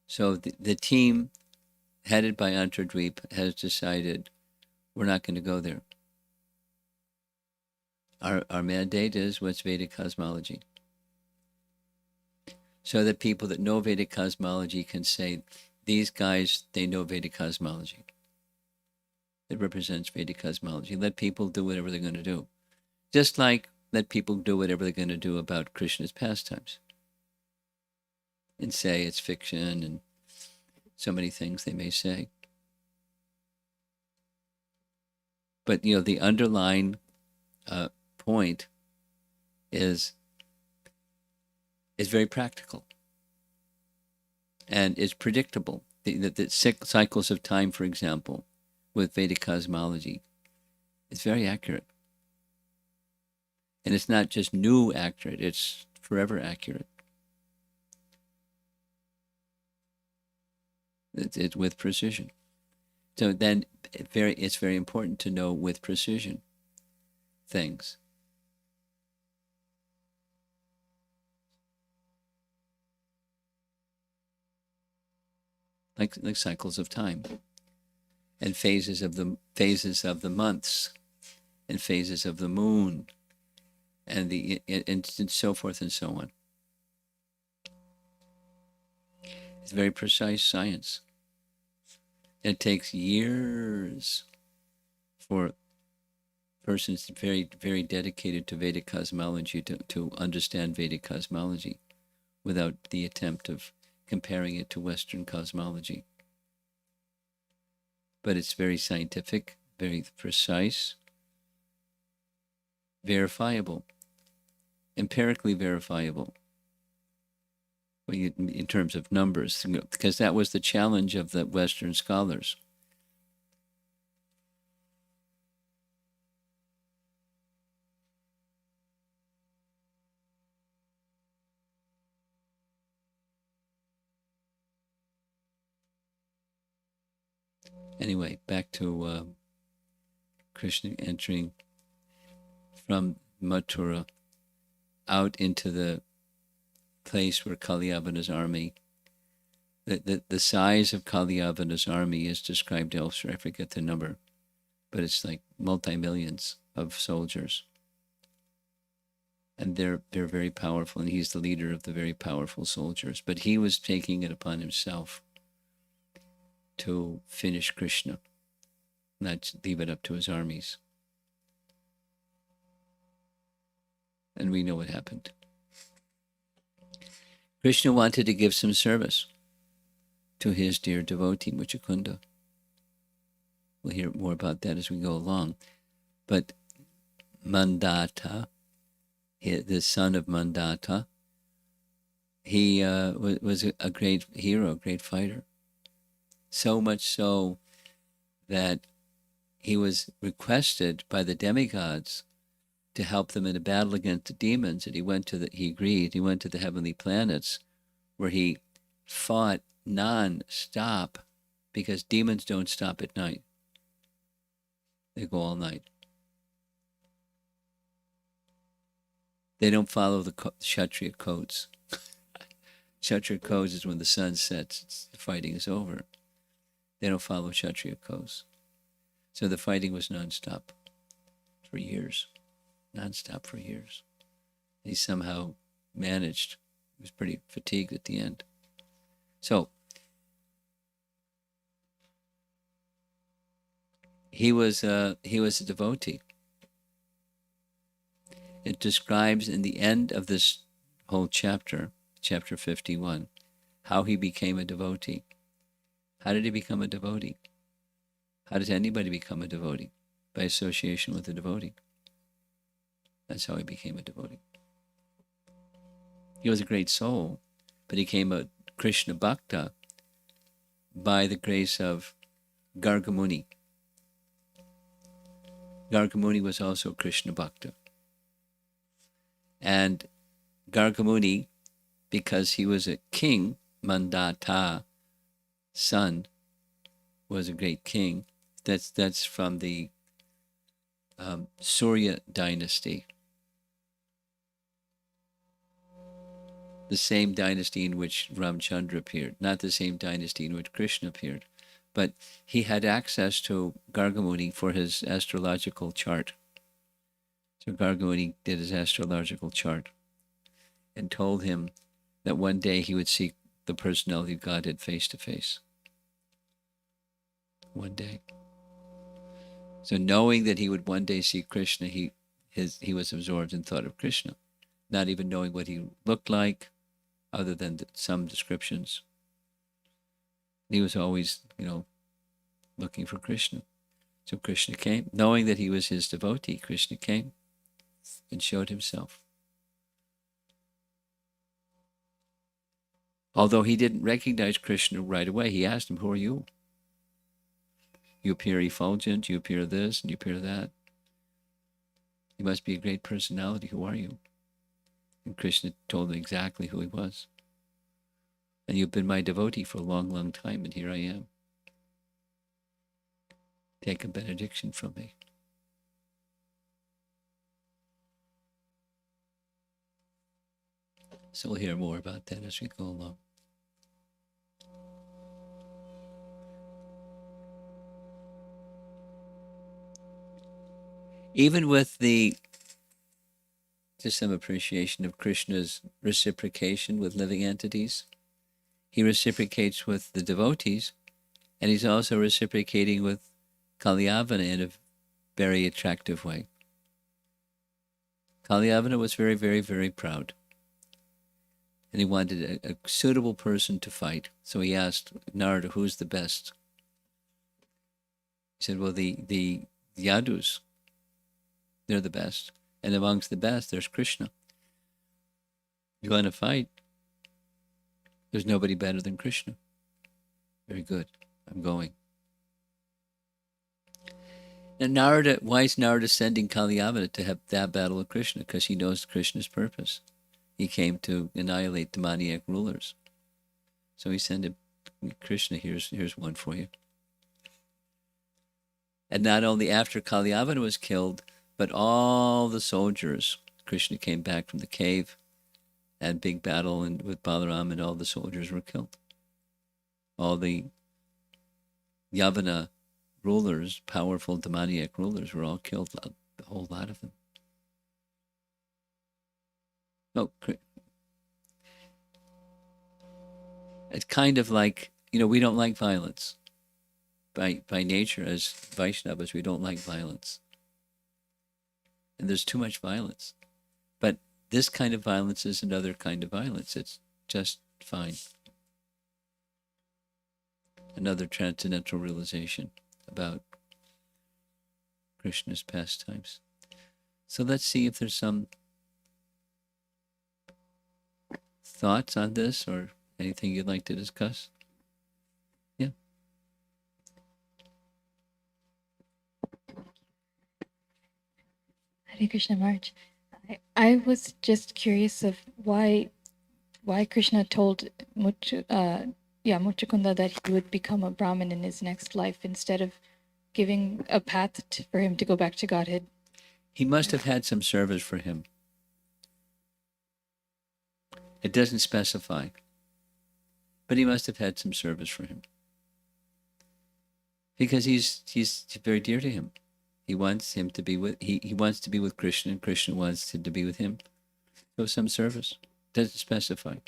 [SPEAKER 1] So the team headed by Antardweep has decided we're not going to go there. Our mandate is what's Vedic cosmology. So that people that know Vedic cosmology can say, these guys, they know Vedic cosmology. It represents Vedic cosmology. Let people do whatever they're going to do. Just like let people do whatever they're going to do about Krishna's pastimes. And say it's fiction and so many things they may say. But, the underlying point is very practical and is predictable. The cycles of time, for example, with Vedic cosmology, is very accurate. And it's not just new accurate, it's forever accurate. It's with precision. So then it's very important to know with precision things. Like cycles of time and phases of the months and phases of the moon and so forth and so on. It's very precise science. It takes years for persons very, very dedicated to Vedic cosmology to understand Vedic cosmology without the attempt of comparing it to Western cosmology. But it's very scientific, very precise, verifiable, empirically verifiable. In terms of numbers, because that was the challenge of the Western scholars. Anyway, back to Krishna entering from Mathura out into the place where Kalyavana's army, the size of Kalyavana's army is described elsewhere. I forget the number, but it's like multi-millions of soldiers. And they're very powerful, and he's the leader of the very powerful soldiers. But he was taking it upon himself to finish Krishna, not leave it up to his armies. And we know what happened. Krishna wanted to give some service to his dear devotee, Muchukunda. We'll hear more about that as we go along. But Mandata, the son of Mandata, he was a great hero, a great fighter. So much so that he was requested by the demigods to help them in a battle against the demons, and he agreed. He went to the heavenly planets where he fought non-stop, because demons don't stop at night. They go all night. They don't follow the Kshatriya codes. Kshatriya codes is when the sun sets, the fighting is over. They don't follow Kshatriya codes. So the fighting was non-stop for years. Non-stop for years. He somehow managed. He was pretty fatigued at the end. So he was a devotee. It describes in the end of this whole chapter, chapter 51, how he became a devotee. How did he become a devotee? How does anybody become a devotee? By association with a devotee. That's how he became a devotee. He was a great soul, but he became a Krishna Bhakta by the grace of Gargamuni. Gargamuni was also Krishna Bhakta. And Gargamuni, because he was a king, Mandata, son, was a great king. That's from the Surya dynasty. The same dynasty in which Ramchandra appeared, not the same dynasty in which Krishna appeared. But he had access to Gargamuni for his astrological chart. So Gargamuni did his astrological chart and told him that one day he would see the personality of Godhead face to face. One day. So knowing that he would one day see Krishna, he was absorbed in thought of Krishna, not even knowing what he looked like, other than some descriptions. He was always, looking for Krishna. So Krishna came, knowing that he was his devotee. Krishna came and showed himself. Although he didn't recognize Krishna right away, he asked him, "Who are you? You appear effulgent, you appear this, and you appear that. You must be a great personality. Who are you?" And Krishna told him exactly who he was. "And you've been my devotee for a long, long time, and here I am. Take a benediction from me." So we'll hear more about that as we go along. Even with just some appreciation of Krishna's reciprocation with living entities, he reciprocates with the devotees, and he's also reciprocating with Kalyavana in a very attractive way. Kalyavana was very, very, very proud. And he wanted a suitable person to fight. So he asked Narada, "Who's the best?" He said, "Well, the Yadus, they're the best. And amongst the best, there's Krishna. You want to fight? There's nobody better than Krishna." "Very good. I'm going." And Narada, why is Narada sending Kalyavana to have that battle with Krishna? Because he knows Krishna's purpose. He came to annihilate the maniac rulers. So he sent him, "Krishna, here's one for you." And not only after Kalyavana was killed, but all the soldiers, Krishna came back from the cave, had big battle with Balaram, and all the soldiers were killed. All the Yavana rulers, powerful demoniac rulers, were all killed, a whole lot of them. No, it's kind of like, we don't like violence. By nature, as Vaishnavas, we don't like violence. And there's too much violence. But this kind of violence is another kind of violence. It's just fine. Another transcendental realization about Krishna's pastimes. So let's see if there's some thoughts on this or anything you'd like to discuss. Yeah.
[SPEAKER 2] Hare Krishna Maharaj. I was just curious of why Krishna told Muchukunda that he would become a Brahmin in his next life instead of giving a path for him to go back to Godhead.
[SPEAKER 1] He must have had some service for him. It doesn't specify, but he must have had some service for him. Because he's very dear to him. He wants him to be with he wants to be with Krishna, and Krishna wants him to be with him. So some service. Doesn't specify.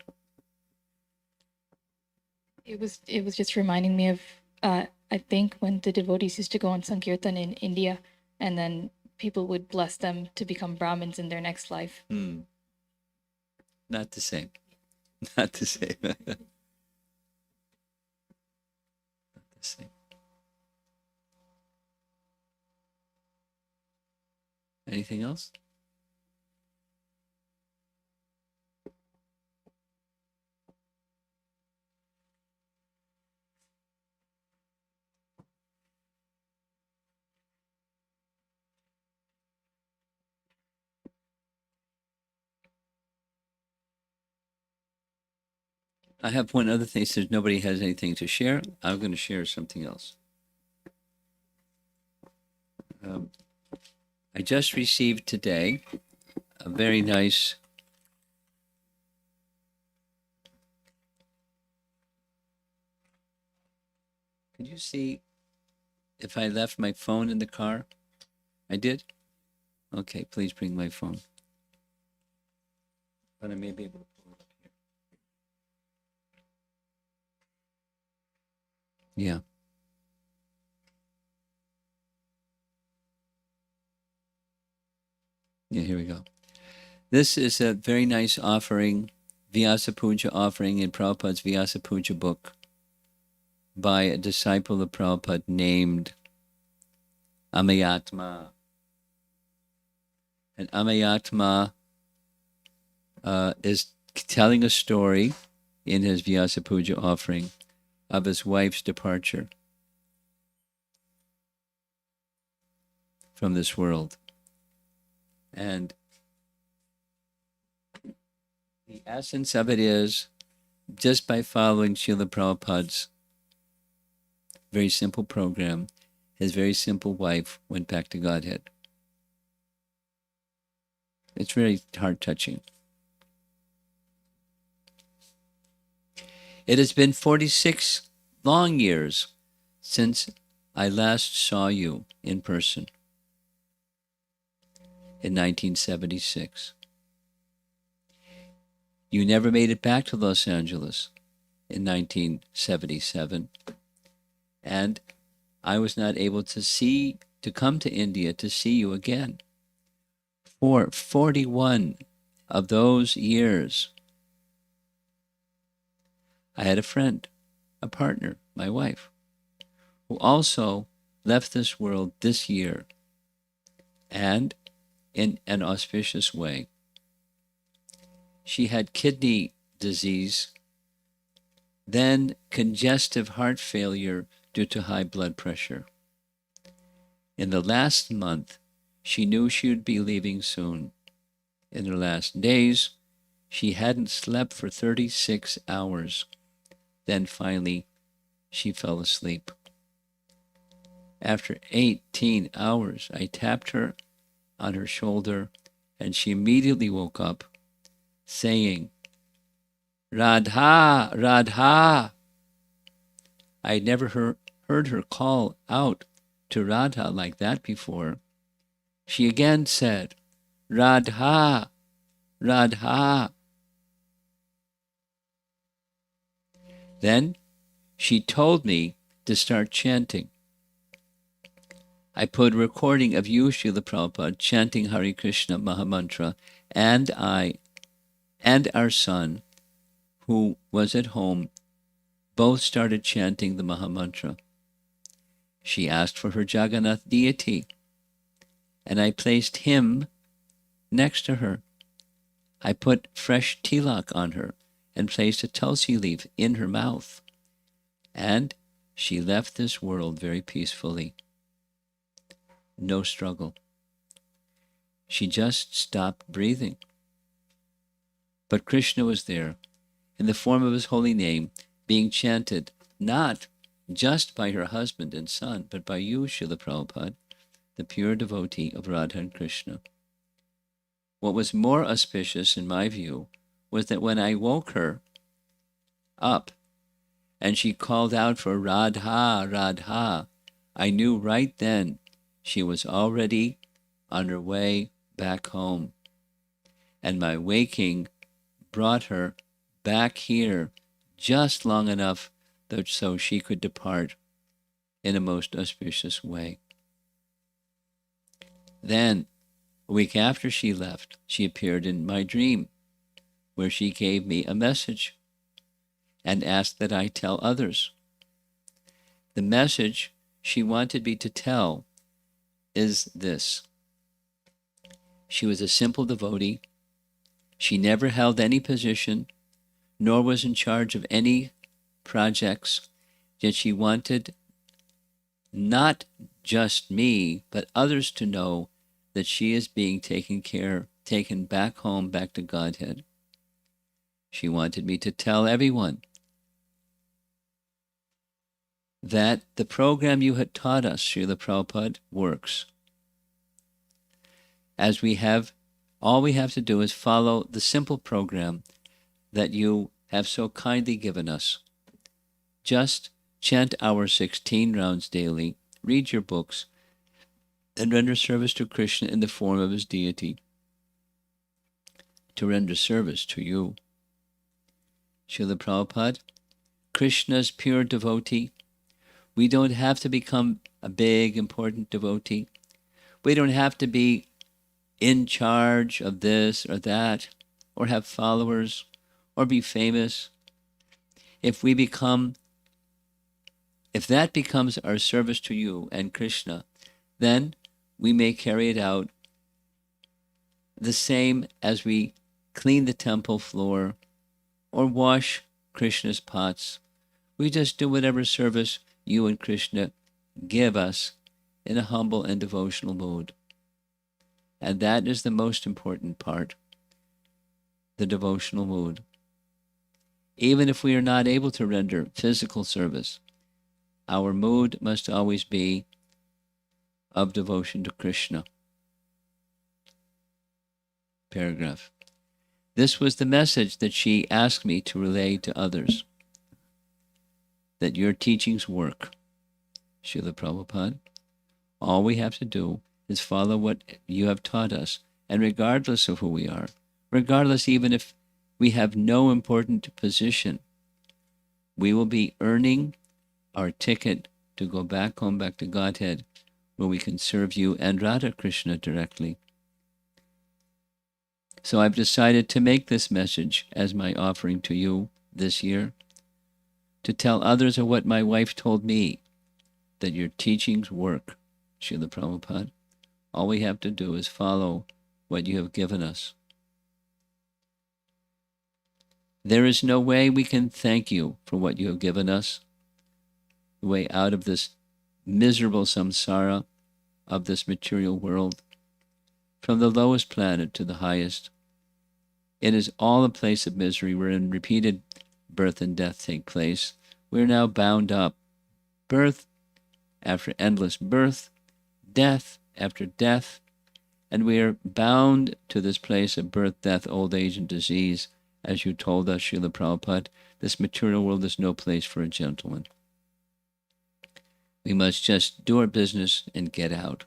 [SPEAKER 2] It was just reminding me of I think when the devotees used to go on Sankirtan in India, and then people would bless them to become Brahmins in their next life.
[SPEAKER 1] Not the same. Not the same. Not the same. Anything else? I have one other thing. Since nobody has anything to share, I'm going to share something else. I just received today a very nice Could you see if I left my phone in the car? I did? Okay, please bring my phone. But I may be able to pull it up here. Yeah. Yeah, here we go. This is a very nice offering, Vyasa Puja offering in Prabhupada's Vyasa Puja book by a disciple of Prabhupada named Amayatma. And Amayatma is telling a story in his Vyasa Puja offering of his wife's departure from this world. And the essence of it is, just by following Srila Prabhupada's very simple program, his very simple wife went back to Godhead. It's very heart-touching. It has been 46 long years since I last saw you in person in 1976. You never made it back to Los Angeles in 1977. And I was not able to come to India to see you again. For 41 of those years, I had a friend, a partner, my wife, who also left this world this year, and in an auspicious way. She had kidney disease, then congestive heart failure due to high blood pressure. In the last month, she knew she would be leaving soon. In her last days, she hadn't slept for 36 hours. Then finally, she fell asleep. After 18 hours, I tapped her on her shoulder, and she immediately woke up, saying, "Radha, Radha." I had never heard her call out to Radha like that before. She again said, "Radha, Radha." Then she told me to start chanting. I put a recording of you, Srila Prabhupada, chanting Hare Krishna Mahamantra, and I and our son, who was at home, both started chanting the Mahamantra. She asked for her Jagannath deity, and I placed him next to her. I put fresh tilak on her and placed a tulsi leaf in her mouth, and she left this world very peacefully. No struggle. She just stopped breathing. But Krishna was there, in the form of his holy name, being chanted not just by her husband and son, but by you, Srila Prabhupada, the pure devotee of Radha and Krishna. What was more auspicious, in my view, was that when I woke her up and she called out for Radha, Radha, I knew right then she was already on her way back home. And my waking brought her back here just long enough so she could depart in a most auspicious way. Then, a week after she left, she appeared in my dream, where she gave me a message and asked that I tell others. The message she wanted me to tell is this. She was a simple devotee. She never held any position, nor was in charge of any projects, yet she wanted not just me, but others to know that she is being taken back home, back to Godhead. She wanted me to tell everyone that the program you had taught us, Srila Prabhupada, works. As we have, all we have to do is follow the simple program that you have so kindly given us. Just chant our 16 rounds daily, read your books, and render service to Krishna in the form of his deity. To render service to you. Srila Prabhupada, Krishna's pure devotee. We don't have to become a big, important devotee. We don't have to be in charge of this or that, or have followers, or be famous. If that becomes our service to you and Krishna, then we may carry it out the same as we clean the temple floor or wash Krishna's pots. We just do whatever service you and Krishna give us in a humble and devotional mood. And that is the most important part, the devotional mood. Even if we are not able to render physical service, our mood must always be of devotion to Krishna. Paragraph. This was the message that she asked me to relay to others, that your teachings work. Srila Prabhupada, all we have to do is follow what you have taught us, and regardless of who we are, regardless even if we have no important position, we will be earning our ticket to go back home, back to Godhead, where we can serve you and Radha Krishna directly. So I've decided to make this message as my offering to you this year, to tell others of what my wife told me, that your teachings work, Srila Prabhupada. All we have to do is follow what you have given us. There is no way we can thank you for what you have given us, the way out of this miserable samsara of this material world, from the lowest planet to the highest. It is all a place of misery wherein repeated birth and death take place. We are now bound up, birth after endless birth, death after death, and we are bound to this place of birth, death, old age, and disease. As you told us, Srila Prabhupada, this material world is no place for a gentleman. We must just do our business and get out.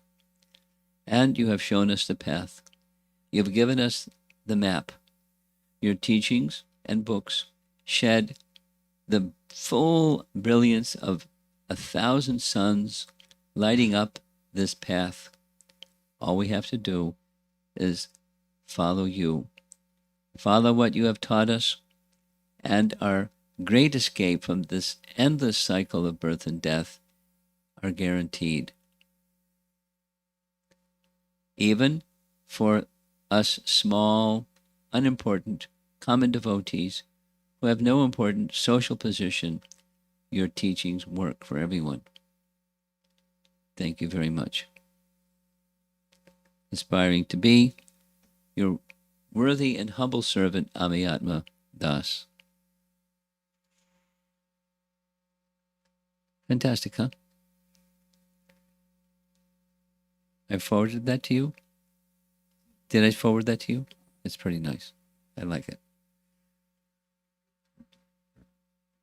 [SPEAKER 1] And you have shown us the path. You have given us the map. Your teachings and books shed the full brilliance of 1,000 suns lighting up this path. All we have to do is follow you. Follow what you have taught us, and our great escape from this endless cycle of birth and death are guaranteed. Even for us small, unimportant, common devotees who have no important social position, your teachings work for everyone. Thank you very much. Aspiring to be your worthy and humble servant, Amiyatma Das. Fantastic, huh? I forwarded that to you? Did I forward that to you? It's pretty nice. I like it.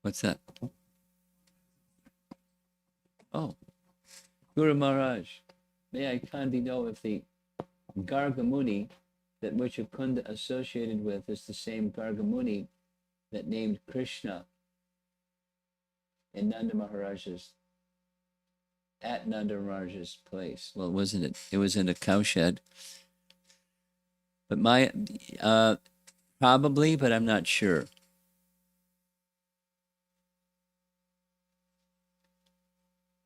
[SPEAKER 1] What's that? Oh, Guru Maharaj, may I kindly know if the Gargamuni that Muchukunda associated with is the same Gargamuni that named Krishna in Nanda Maharaj's, at Nanda Maharaj's place. Well, wasn't it? It was in a cowshed. But my, Probably, but I'm not sure.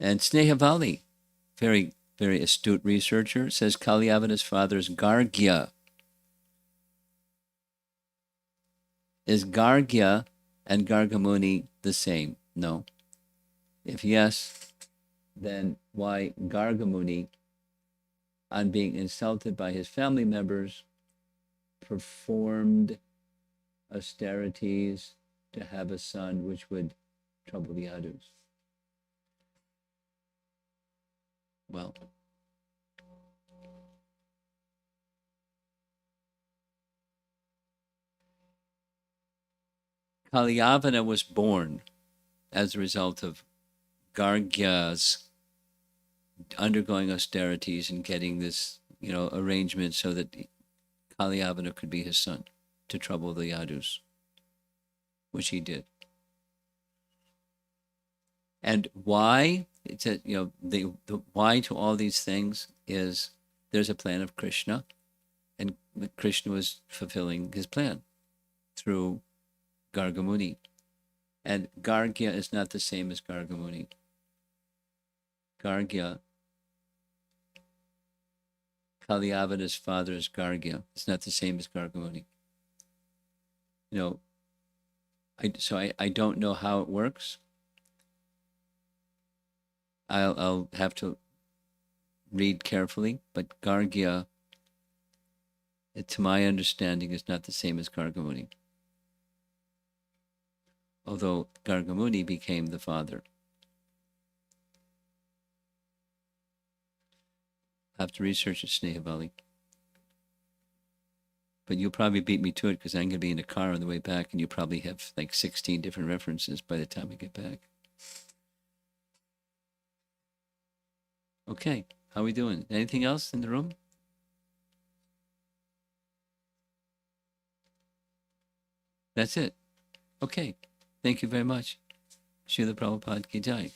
[SPEAKER 1] And Snehavali, very, very astute researcher, says Kalyavana's father's Gargya. Is Gargya and Gargamuni the same? No. If yes, then why Gargamuni, on being insulted by his family members, performed austerities to have a son which would trouble the Yadus? Well, Kalyavana was born as a result of Gargya's undergoing austerities and getting this, arrangement so that Kalyavana could be his son to trouble the Yadus, which he did. And why? It's a, the why to all these things is there's a plan of Krishna, and Krishna was fulfilling his plan through Gargamuni. And Gargya is not the same as Gargamuni. Gargya, Kalyavana's father is Gargya. It's not the same as Gargamuni. I don't know how it works. I'll have to read carefully, but Gargya, to my understanding, is not the same as Gargamuni. Although Gargamuni became the father. I have to research it, Snehavali. But you'll probably beat me to it because I'm going to be in the car on the way back, and you probably have like 16 different references by the time we get back. Okay, how are we doing? Anything else in the room? That's it. Okay, thank you very much. Srila Prabhupada Ki Jai.